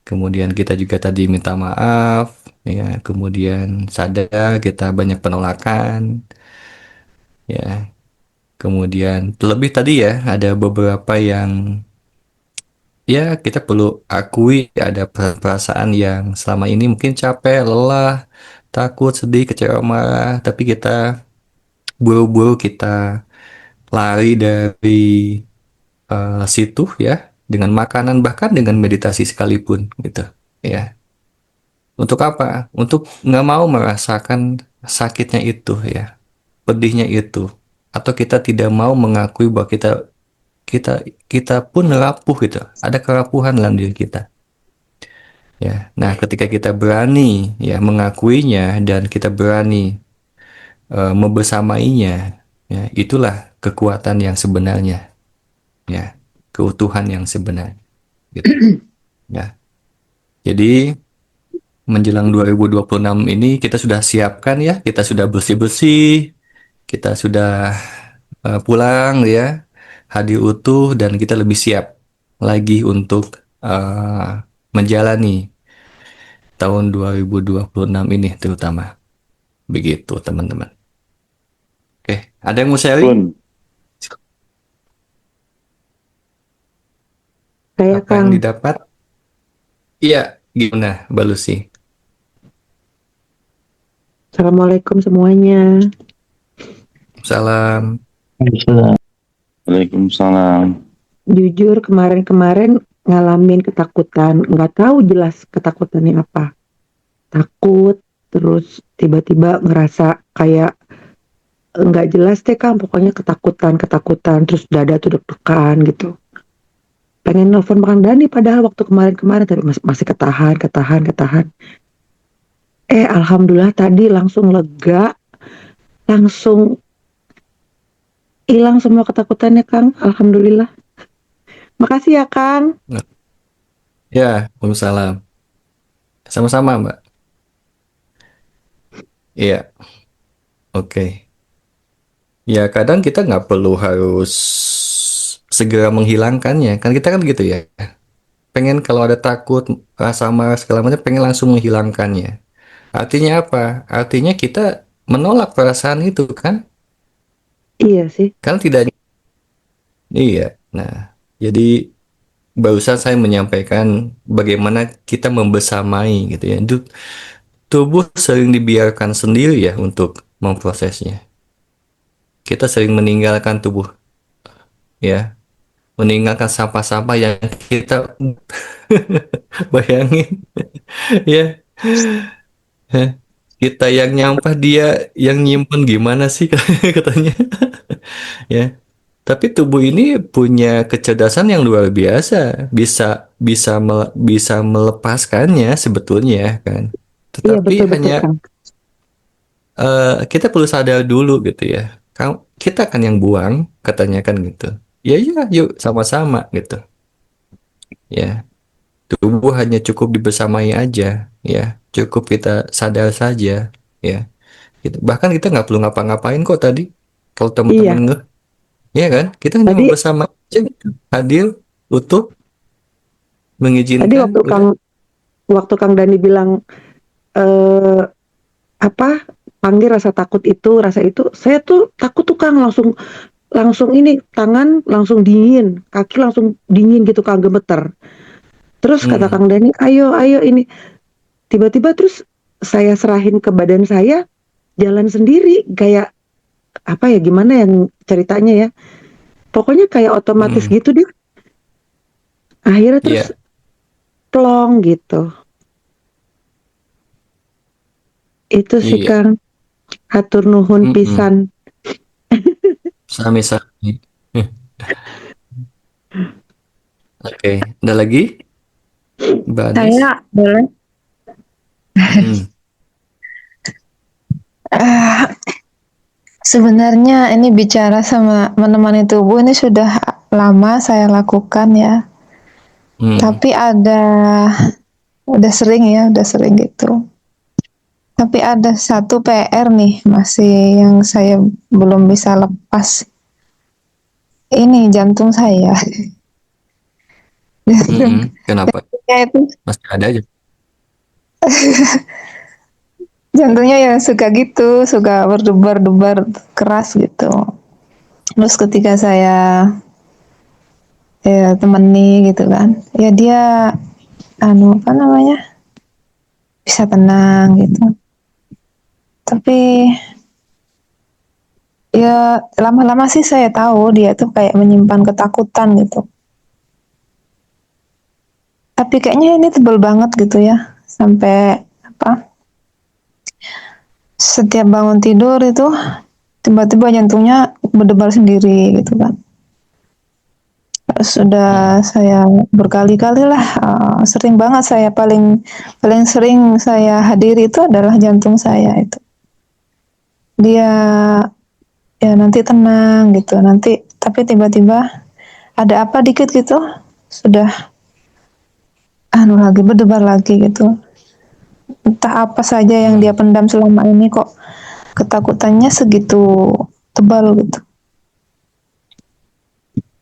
Kemudian kita juga tadi minta maaf ya. Kemudian sadar kita banyak penolakan ya. Kemudian terlebih tadi ya ada beberapa yang ya kita perlu akui ada perasaan yang selama ini mungkin capek, lelah, takut, sedih, kecewa, marah, tapi kita buru-buru kita lari dari situ ya dengan makanan bahkan dengan meditasi sekalipun gitu ya. Untuk apa? Untuk nggak mau merasakan sakitnya itu ya, pedihnya itu, atau kita tidak mau mengakui bahwa kita kita pun rapuh gitu. Ada kerapuhan dalam diri kita. Ya. Nah, ketika kita berani ya mengakuinya dan kita berani membersamainya, ya, itulah kekuatan yang sebenarnya, ya, keutuhan yang sebenarnya. Gitu. Ya. Jadi menjelang 2026 ini kita sudah siapkan ya, kita sudah bersih-bersih, kita sudah pulang ya, hadir utuh dan kita lebih siap lagi untuk menjalani tahun 2026 ini terutama. Begitu teman-teman. Oke, ada yang mau sharing? Saya Apa yang Kang. didapat? Iya, gimana Mbak Lucy? Assalamualaikum semuanya. Salam. Waalaikumsalam. Jujur kemarin-kemarin ngalamin ketakutan, nggak tahu jelas ketakutannya apa. Takut, terus tiba-tiba ngerasa kayak nggak jelas deh Kang, pokoknya ketakutan, terus dada tuh deg-degan gitu. Pengen nelfon Kang Dani padahal waktu kemarin-kemarin tapi masih ketahan. Alhamdulillah tadi langsung lega, langsung hilang semua ketakutannya Kang, alhamdulillah. Makasih ya Kang. Ya, Waalaikumsalam. Sama-sama Mbak. Iya, oke. Ya kadang kita nggak perlu harus segera menghilangkannya. Kan kita kan gitu ya. Pengen kalau ada takut, rasa marah segala macam, pengen langsung menghilangkannya. Artinya apa? Artinya kita menolak perasaan itu kan? Iya sih. Kan tidak. Iya. Nah, jadi barusan saya menyampaikan bagaimana kita membersamai gitu ya. Tubuh sering dibiarkan sendiri ya untuk memprosesnya. Kita sering meninggalkan tubuh ya, meninggalkan sampah-sampah yang kita bayangin ya. Kita yang nyampah dia yang nyimpen gimana sih katanya ya. Tapi tubuh ini punya kecerdasan yang luar biasa, bisa melepaskannya sebetulnya kan. Iya, Tetapi betul betul hanya Kang. kita perlu sadar dulu gitu ya. Kita kan yang buang, katanya kan gitu. Ya ya, yuk sama-sama gitu. Ya, tubuh hanya cukup dibersamai aja, ya. Cukup kita sadar saja, ya. Gitu. Bahkan kita nggak perlu ngapa-ngapain kok tadi. Kalau teman-teman Iya, ya kan? Kita hanya tadi bersama aja gitu. Hadir, utuh, tadi mengizinkan, udah. waktu Kang Dani bilang eh apa panggil rasa takut itu, rasa itu, saya tuh takut tuh Kang, langsung langsung ini tangan langsung dingin, kaki langsung dingin gitu Kang, gemeter. Terus kata Hmm, Kang Dani, ayo ayo ini. Tiba-tiba terus saya serahin ke badan saya, jalan sendiri kayak apa ya, gimana yang ceritanya ya. Pokoknya kayak otomatis hmm, gitu deh. Akhirnya terus iya, plong gitu. Itu sih iya, Kang, hatur nuhun mm-mm. pisan. Sami-sami. Oke, ada lagi, Mbak Anis? Saya boleh. Mm-mm. Eh, Sebenarnya ini bicara sama menemani tubuh ini sudah lama saya lakukan ya. Hmm, Tapi udah sering gitu. Tapi ada satu PR nih masih yang saya belum bisa lepas. Ini jantung saya. mm-mm. Jantungnya Kenapa? itu Masih ada aja. jantungnya ya suka gitu, suka berdebar-debar keras gitu. Terus ketika saya ya temani gitu kan, ya dia apa namanya bisa tenang gitu. Tapi ya lama-lama sih saya tahu dia tuh kayak menyimpan ketakutan gitu. Tapi kayaknya ini tebel banget gitu ya, sampai apa? Setiap bangun tidur itu tiba-tiba jantungnya berdebar sendiri gitu kan. Terus sudah Hmm, saya berkali-kali lah, sering banget saya paling paling sering saya hadiri itu adalah jantung saya itu. Dia ya nanti tenang gitu, nanti tapi tiba-tiba ada apa dikit gitu sudah lagi berdebar lagi gitu. Entah apa saja yang dia hmm, pendam selama ini kok ketakutannya segitu tebal gitu.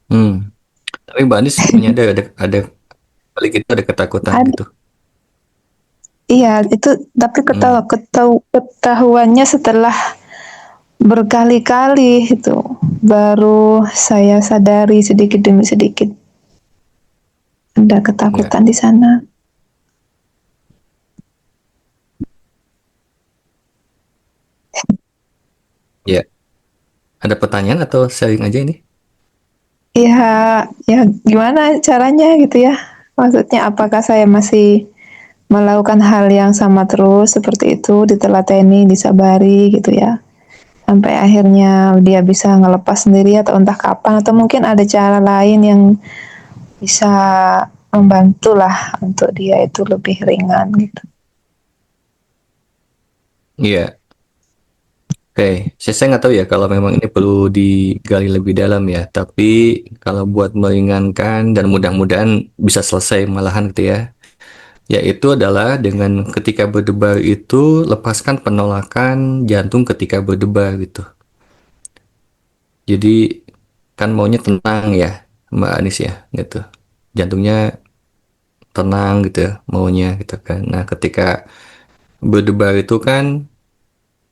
hmm. Tapi Mbak Anis menyadar ada balik itu ada ketakutan gitu. Iya, itu tapi Hmm, ketahuannya setelah berkali-kali itu baru saya sadari sedikit demi sedikit ada enggak. ketakutan di sana. Ya, ada pertanyaan atau sharing aja ini? Ya, ya gimana caranya gitu ya? Maksudnya apakah saya masih melakukan hal yang sama terus seperti itu, ditelateni, disabari gitu ya? Sampai akhirnya dia bisa ngelepas sendiri atau entah kapan atau mungkin ada cara lain yang bisa membantu lah untuk dia itu lebih ringan gitu. Iya. Oke, saya nggak tahu ya kalau memang ini perlu digali lebih dalam ya. Tapi kalau buat meringankan dan mudah-mudahan bisa selesai malahan gitu ya. Yaitu adalah dengan ketika berdebar itu lepaskan penolakan jantung ketika berdebar gitu. Jadi kan maunya tenang ya, Mbak Anis ya, gitu. Jantungnya tenang gitu ya, maunya gitu kan. Nah, ketika berdebar itu kan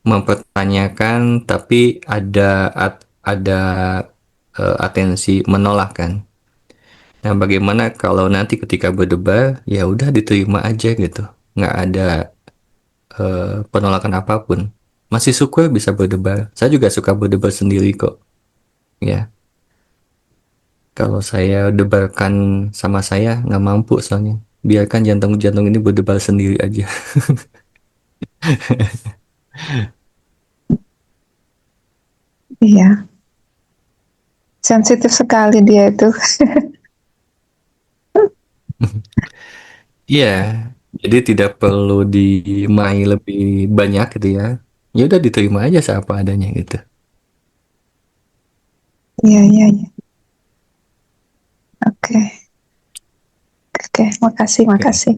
mempertanyakan tapi ada atensi menolak kan. Nah, bagaimana kalau nanti ketika berdebar ya udah diterima aja gitu. Nggak ada penolakan apapun. Masih syukur bisa berdebar. Saya juga suka berdebar sendiri kok. Ya, kalau saya debarkan sama saya nggak mampu soalnya. Biarkan jantung-jantung ini berdebar sendiri aja. Iya, sensitif sekali dia itu. Iya, jadi tidak perlu dimai lebih banyak gitu ya. Ya udah diterima aja seapa adanya gitu. Iya, iya, iya. Oke, oke, makasih, Oke. makasih.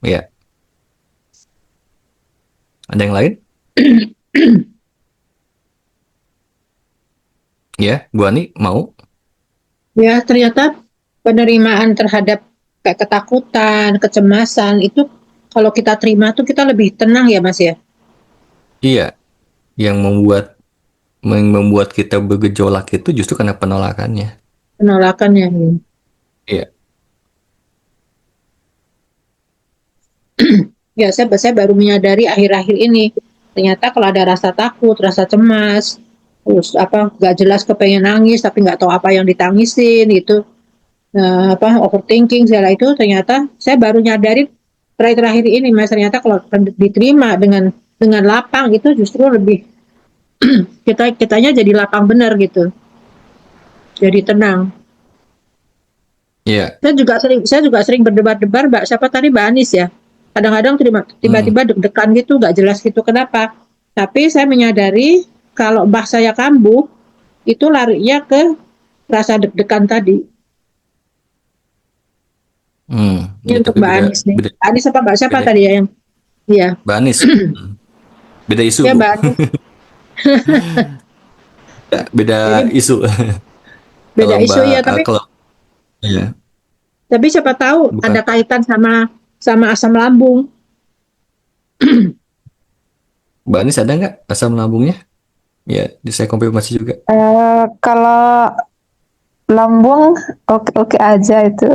Ya, ada yang lain? Ya, Bu Ani mau? Ya, ternyata penerimaan terhadap kayak ketakutan, kecemasan itu kalau kita terima tuh kita lebih tenang ya Mas ya. Iya, yang membuat kita bergejolak itu justru karena penolakannya. Penolakannya. Iya. Ya, saya baru menyadari akhir-akhir ini ternyata kalau ada rasa takut, rasa cemas, terus apa nggak jelas kepengen nangis tapi nggak tahu apa yang ditangisin gitu, overthinking segala itu ternyata saya baru nyadarin terakhir-terakhir ini Mas ternyata kalau diterima dengan lapang itu justru lebih kitanya jadi lapang benar gitu, jadi tenang. Iya. Saya juga sering berdebar-debar Mbak siapa tadi Mbak Anis ya. Kadang-kadang tiba-tiba deg-degan gitu, nggak jelas gitu kenapa. Tapi saya menyadari kalau mbah saya kambuh, itu larinya ke rasa deg-degan tadi. Ini Ya, untuk tapi Mbak Anis nih. beda, Anis apa Mbak siapa beda, tadi ya yang? Iya, Mbak Anis. Beda isu, ya Bu. Mbak Anis. Ya, beda Jadi isu. beda Kalau isu Mbak, ya, tapi kalau ya, siapa tahu bukan ada kaitan sama asam lambung. Mbak Anis ada nggak asam lambungnya? Ya, saya konfirmasi juga. Kalau lambung oke-oke aja itu.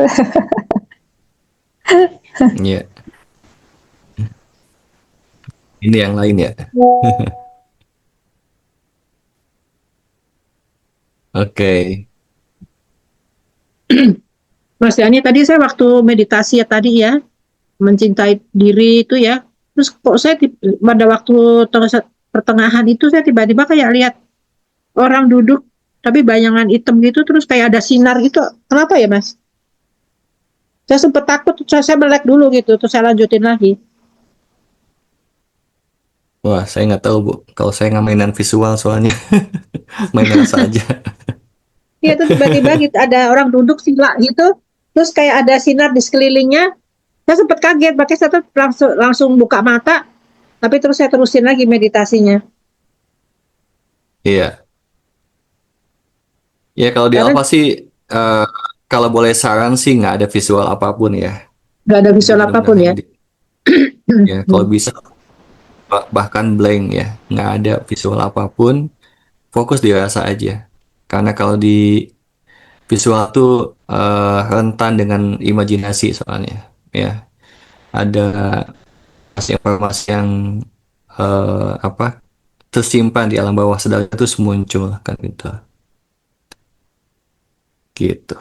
Iya. Ini yang lain ya. Oke. Mas Yani tadi saya waktu meditasi ya tadi ya, mencintai diri itu ya. Terus kok saya pada waktu pertengahan itu saya tiba-tiba kayak lihat orang duduk tapi bayangan hitam gitu terus kayak ada sinar gitu. Kenapa ya Mas? Saya sempat takut, saya melek dulu gitu, terus saya lanjutin lagi. Wah, saya nggak tahu, Bu. Kalau saya nggak mainan visual soalnya. Main rasa aja. Iya itu tiba-tiba gitu ada orang duduk sila gitu, terus kayak ada sinar di sekelilingnya. Saya sempat kaget, makanya saya tuh langsung buka mata, tapi terus saya terusin lagi meditasinya. Iya. Ya, kalau di Karena Alfa sih, eh, kalau boleh saran sih nggak ada visual apapun ya. nggak ada Jadi visual apapun benar-benar ya. ya, kalau bisa bahkan blank ya, nggak ada visual apapun, fokus di rasa aja. Karena kalau di visual tuh rentan dengan imajinasi soalnya, ya. Ada informasi yang apa tersimpan di alam bawah sadar itu muncul kan gitu. Gitu.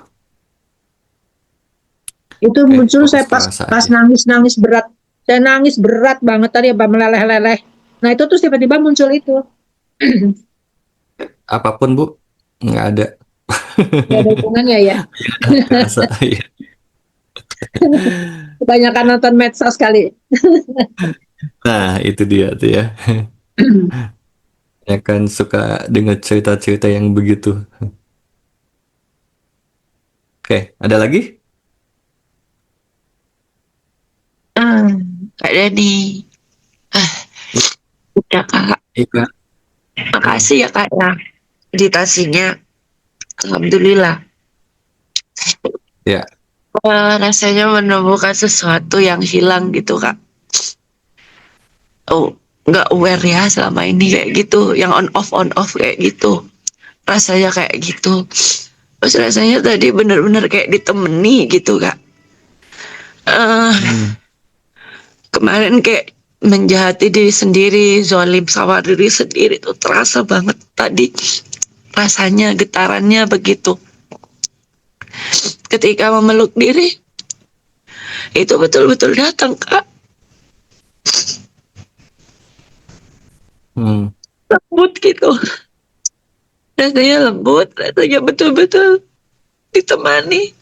Itu Oke, muncul fokus saya ke pas rasa pas aja. nangis berat. Saya nangis berat banget tadi apa meleleh-leleh. Nah itu terus tiba-tiba muncul itu. Apapun Bu, nggak ada. Nggak ada hubungannya ya. Rasa ya. Kebanyakan nonton medsos kali. Nah, itu dia tuh ya. Ya kan suka dengar cerita-cerita yang begitu. Oke, ada lagi? Kak Denny. Udah Kak. Iya. Makasih ya Kak ya. Meditasinya. Alhamdulillah. Ya. Rasanya menemukan sesuatu yang hilang gitu Kak. Oh, nggak aware ya selama ini kayak gitu. Yang on off kayak gitu. Rasanya kayak gitu. Terus rasanya tadi bener-bener kayak ditemani gitu Kak. Kemarin kayak menjahati diri sendiri, zolim sama diri sendiri tuh terasa banget tadi. Rasanya, getarannya begitu. Ketika memeluk diri, itu betul-betul datang Kak. Lembut gitu. rasanya lembut, rasanya betul-betul ditemani.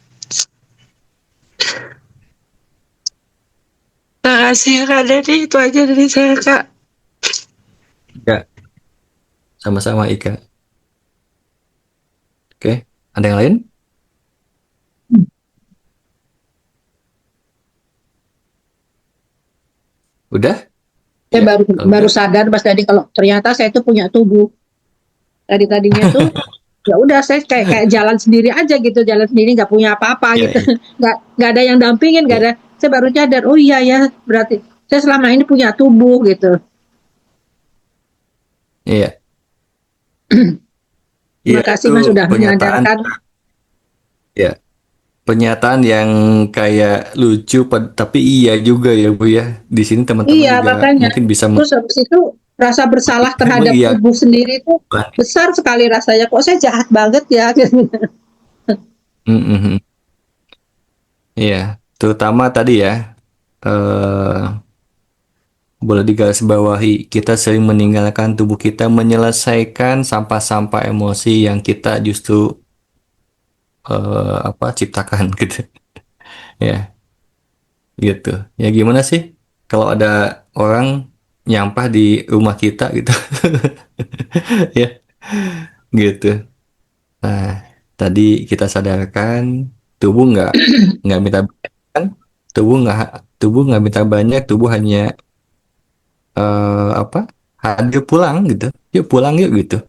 Makasih ya Kak Dani, itu aja dari saya Kak. Ya, sama-sama Ika. Oke, ada yang lain? Udah? Saya Ya, baru kalau baru udah. sadar Mas Dadi kalau ternyata saya itu punya tubuh. Tadinya tuh ya udah saya kayak jalan sendiri aja gitu, jalan sendiri nggak punya apa-apa Iya, gitu. iya, Nggak ada yang dampingin, nggak iya. ada. Saya baru sadar, oh iya ya, berarti saya selama ini punya tubuh gitu. Iya, Terima iya kasih itu Mas sudah pernyataan menyadarkan. ya, pernyataan yang kayak lucu tapi iya juga ya Bu ya. Di sini teman-teman Iya, juga makanya. mungkin bisa Terus habis itu rasa bersalah terhadap mengiyakan. tubuh sendiri itu besar sekali rasanya. Kok saya jahat banget ya? Mhm. Iya, terutama tadi ya, eh, boleh digarisbawahi, kita sering meninggalkan tubuh kita menyelesaikan sampah-sampah emosi yang kita justru ciptakan gitu. Ya, gitu. Ya gimana sih kalau ada orang nyampah di rumah kita gitu. Ya, gitu. Nah, tadi kita sadarkan tubuh nggak minta banyak kan? Tubuh nggak minta banyak, tubuh hanya apa? Hadir pulang gitu. Yuk pulang yuk gitu.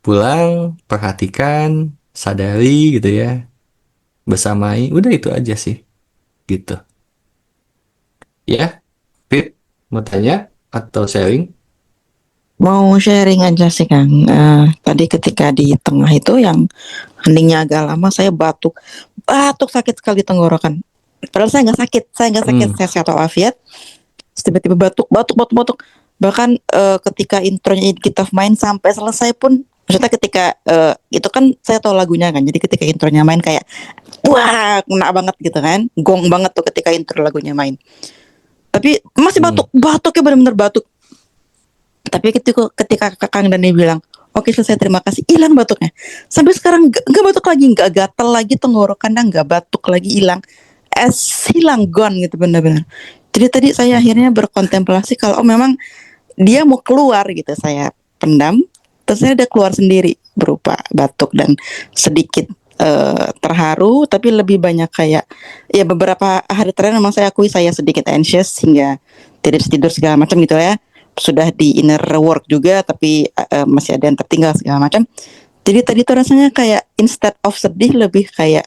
Pulang, perhatikan, sadari gitu ya, bersamai, udah itu aja sih, gitu. Ya, Fit, mau tanya atau sharing? Mau sharing aja sih Kang. Tadi ketika di tengah itu yang heningnya agak lama saya batuk, batuk sakit sekali tenggorokan. Padahal saya nggak sakit, saya sehat walafiat. Terus tiba-tiba batuk, batuk, batuk, batuk. Bahkan ketika intronya kita main sampai selesai pun, maksudnya ketika itu kan saya tahu lagunya kan, jadi ketika intronya main kayak wah kena banget gitu kan, gong banget tuh ketika intro lagunya main. Tapi masih batuk, batuknya benar-benar batuk. Tapi ketika Kakang Dani bilang, oke selesai terima kasih, hilang batuknya. Sampai sekarang nggak batuk lagi, nggak gatel lagi tenggorokannya, nggak batuk lagi, hilang. Hilang gone gitu benar-benar. Jadi tadi saya akhirnya berkontemplasi kalau memang dia mau keluar gitu, saya pendam, terus saya udah keluar sendiri berupa batuk dan sedikit terharu, tapi lebih banyak kayak ya beberapa hari terakhir memang saya akui saya sedikit anxious hingga tidak bisa tidur segala macam gitu ya. Sudah di inner work juga tapi masih ada yang tertinggal segala macam. Jadi tadi tuh rasanya kayak instead of sedih lebih kayak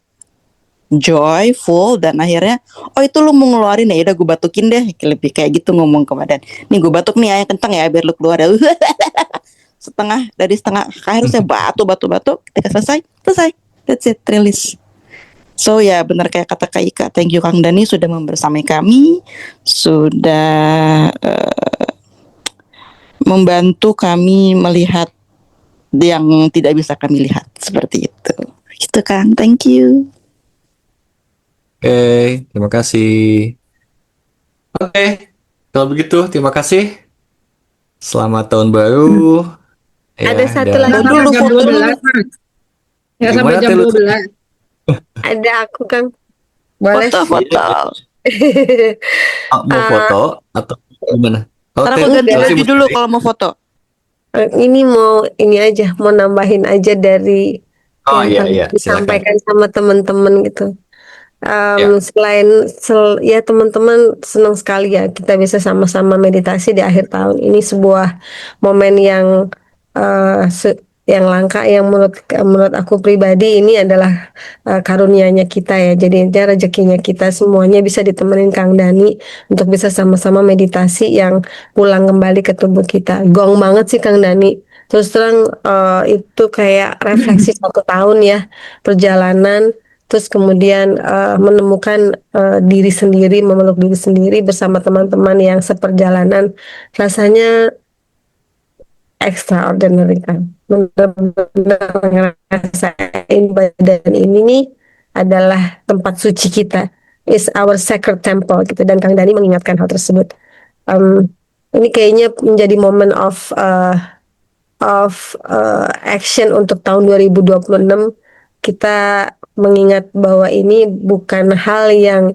joyful dan akhirnya oh itu lu mau ngeluarin ya udah gue batukin deh, lebih kayak gitu ngomong ke badan. Nih gue batuk nih ayah kenceng ya biar lu keluar ya. setengah harusnya batu ketika selesai that's it, release. So ya benar kayak kata Kak Ika, thank you Kang Dani sudah membersamai kami, sudah membantu kami melihat yang tidak bisa kami lihat seperti itu. Gitu Kang, thank you. Oke, terima kasih. Oke, kalau begitu terima kasih. Selamat tahun baru. Ada satu dan lagi. Sampai jam 12, Mas. Ya sampai gimana jam Telu? 12. Ada aku Kang. Boleh? Foto. Mau foto atau gimana? Ntar aku ganti baju dulu kalau mau foto. Ini mau aja, mau nambahin aja dari Oh yang iya, disampaikan sama teman-teman gitu. Selain ya teman-teman senang sekali ya kita bisa sama-sama meditasi di akhir tahun ini, sebuah momen yang yang langka, yang menurut aku pribadi ini adalah karunia-nya kita ya. Jadi rezekinya kita semuanya bisa ditemenin Kang Dani untuk bisa sama-sama meditasi yang pulang kembali ke tubuh kita. Gong banget sih Kang Dani. Terus terang itu kayak refleksi 1 tahun ya perjalanan. Terus kemudian menemukan diri sendiri, memeluk diri sendiri bersama teman-teman yang seperjalanan, rasanya extraordinary kan. Benar-benar ngerasain badan ini nih adalah tempat suci kita, is our sacred temple gitu. Dan Kang Dani mengingatkan hal tersebut. Ini kayaknya menjadi moment of of action untuk tahun 2026, kita mengingat bahwa ini bukan hal yang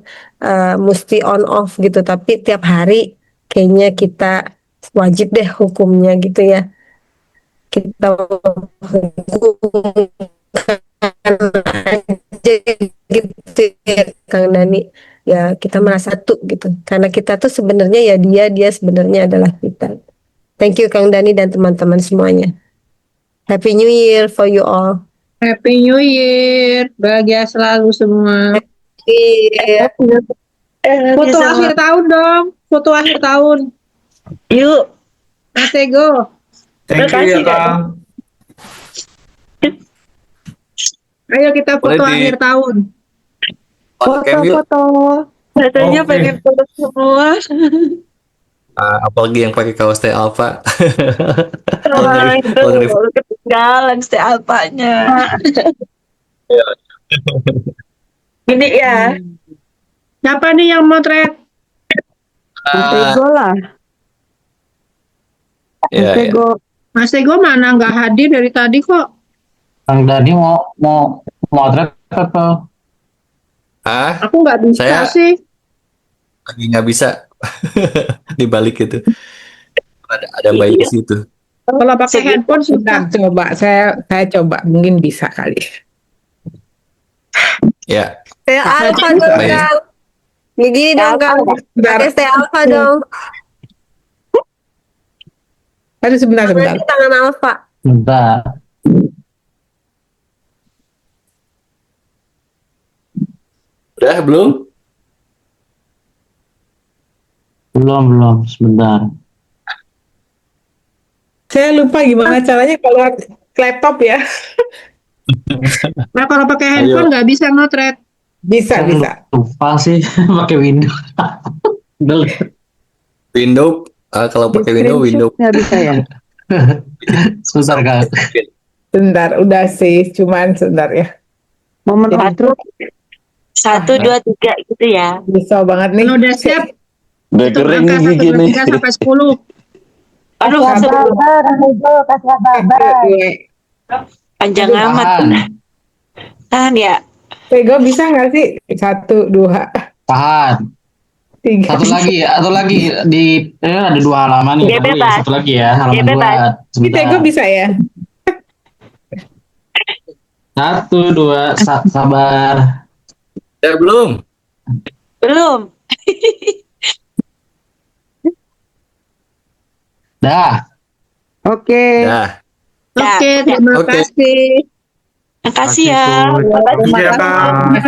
mesti on off gitu, tapi tiap hari kayaknya kita wajib deh hukumnya gitu ya. Kita hukumkan aja gitu ya Kang Dani. Ya kita merasa satu gitu. Karena kita tuh sebenarnya ya dia sebenarnya adalah kita. Thank you Kang Dani dan teman-teman semuanya. Happy New Year for you all. Happy New Year, bahagia selalu semua. Iya. Foto akhir tahun dong, foto akhir tahun. Yuk. Mas Ego. Thank you ya Kang. Ayo kita foto Boleh di- akhir tahun. Foto-foto. Katanya Oke. pengen foto semua. Apalagi yang pakai kaos teh Alfa. Wah, itu baru ketinggalan stay alpanya. Ini ya. Siapa nih yang motret? Mas Ego lah. Ya, Mas ya. Ego. Mas Ego mana nggak hadir dari tadi kok? Kang Dani mau motret atau Ah, Aku nggak bisa Saya- sih. lagi nggak bisa dibalik itu. Ada Mbak di situ. Kalau pakai handphone Sebentar, susah. coba saya coba mungkin bisa kali. Ya, Teh Alfa dong Baik. Kang. Gini dong Kang. Pakai teh Alfa dong. Aduh sebentar. Berarti tangan Alfa. bentar? udah belum? Belum, sebentar. Saya lupa gimana caranya keluar laptop ya. Nah kalau pakai handphone nggak bisa motret. Bisa. Lupa sih pakai Windows. Windows, kalau pakai Windows. Nggak bisa ya? Susah Kang. Sebentar, udah sih, cuman sebentar ya. Momen Jadi- outro. 1, 2, 3 gitu ya. Bisa banget nih. Kalau udah siap, Udah hitung kering angka nih 1, gigi 2, nih. 3 sampai 10. Aduh, panjang amat. Tahan ya. Tego bisa nggak sih? 1, 2, Tahan. 3. Satu lagi di ada 2 halaman nih. Dia Tunggu ya, bebas. satu lagi ya, halaman Dia 2. bebas. Ini Tego bisa ya? 1, 2, sabar. Ya belum. Belum. Dah. Oke. Dah. Oke, terima Oke. kasih. Makasih ya. Terima kasih ya Kang. Terima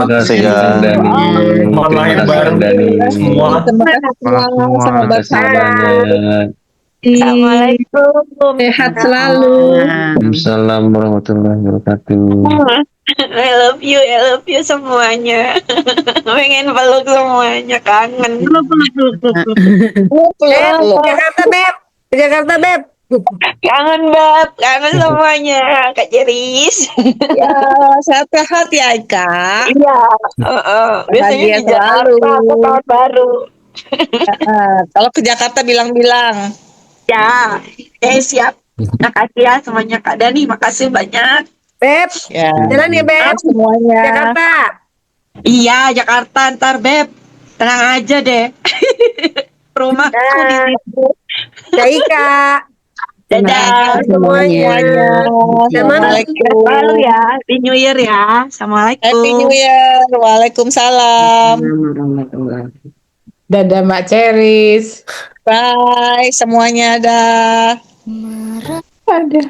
kasih Kang Dani. Selamat Terima lahir kasih baru Kang Dani. semua. Terima kasih semua. Selamat Terima kasih bersabar. banyak. Assalamualaikum. Sehat selalu. Waalaikumsalam warahmatullahi wabarakatuh. I love you semuanya. Pengen peluk semuanya, kangen. Jakarta Beb. Jakarta Beb. Kangen Bab, kangen semuanya. Kak Jeris. Ya, sehat-sehat ya Kak. Iya. Biasanya Bahagia di Jakarta selalu. ke tahun baru. Kalau ke Jakarta bilang-bilang. Ya, siap. Makasih ya semuanya Kak Dani, makasih banyak. Beb. Ya. Jalan ya Beb. Semuanya. Jakarta. Iya, Jakarta ntar Beb. Tenang aja deh. Rumahku di situ. Daika. Dadah semuanya. Assalamualaikum. Lalu ya, Happy New Year ya. Assalamualaikum. Happy New Year. Waalaikumsalam. Dadah Mbak Ceris. Bye semuanya. Dah.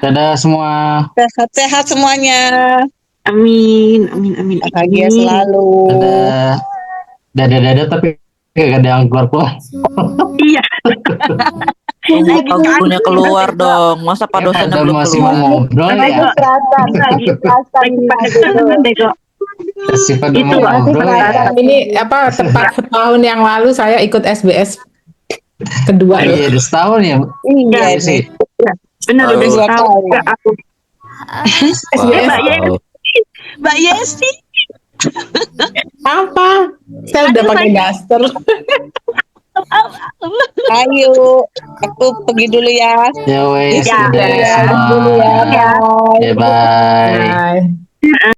Dadah semua. Sehat-sehat semuanya. Amin. Bahagia selalu. Dadah tapi gak ada yang keluar. Iya. Punya keluar dong. Masa Pak dosennya belum masih keluar? mau ngobrol ya. Masih pada mau ngobrol ya. Ini apa tepat setahun yang lalu saya ikut SBS kedua loh. Iya, udah setahun ya. Iya sih. Benar udah Dua tahu tahun. Kak, aku. Mbak Yesi. Apa? Saya udah pakai daster. Ayo, aku pergi dulu ya. Ya wes, Istirahat dadah dulu ya. semua. Dulu ya. Bye. Ya bye. Bye.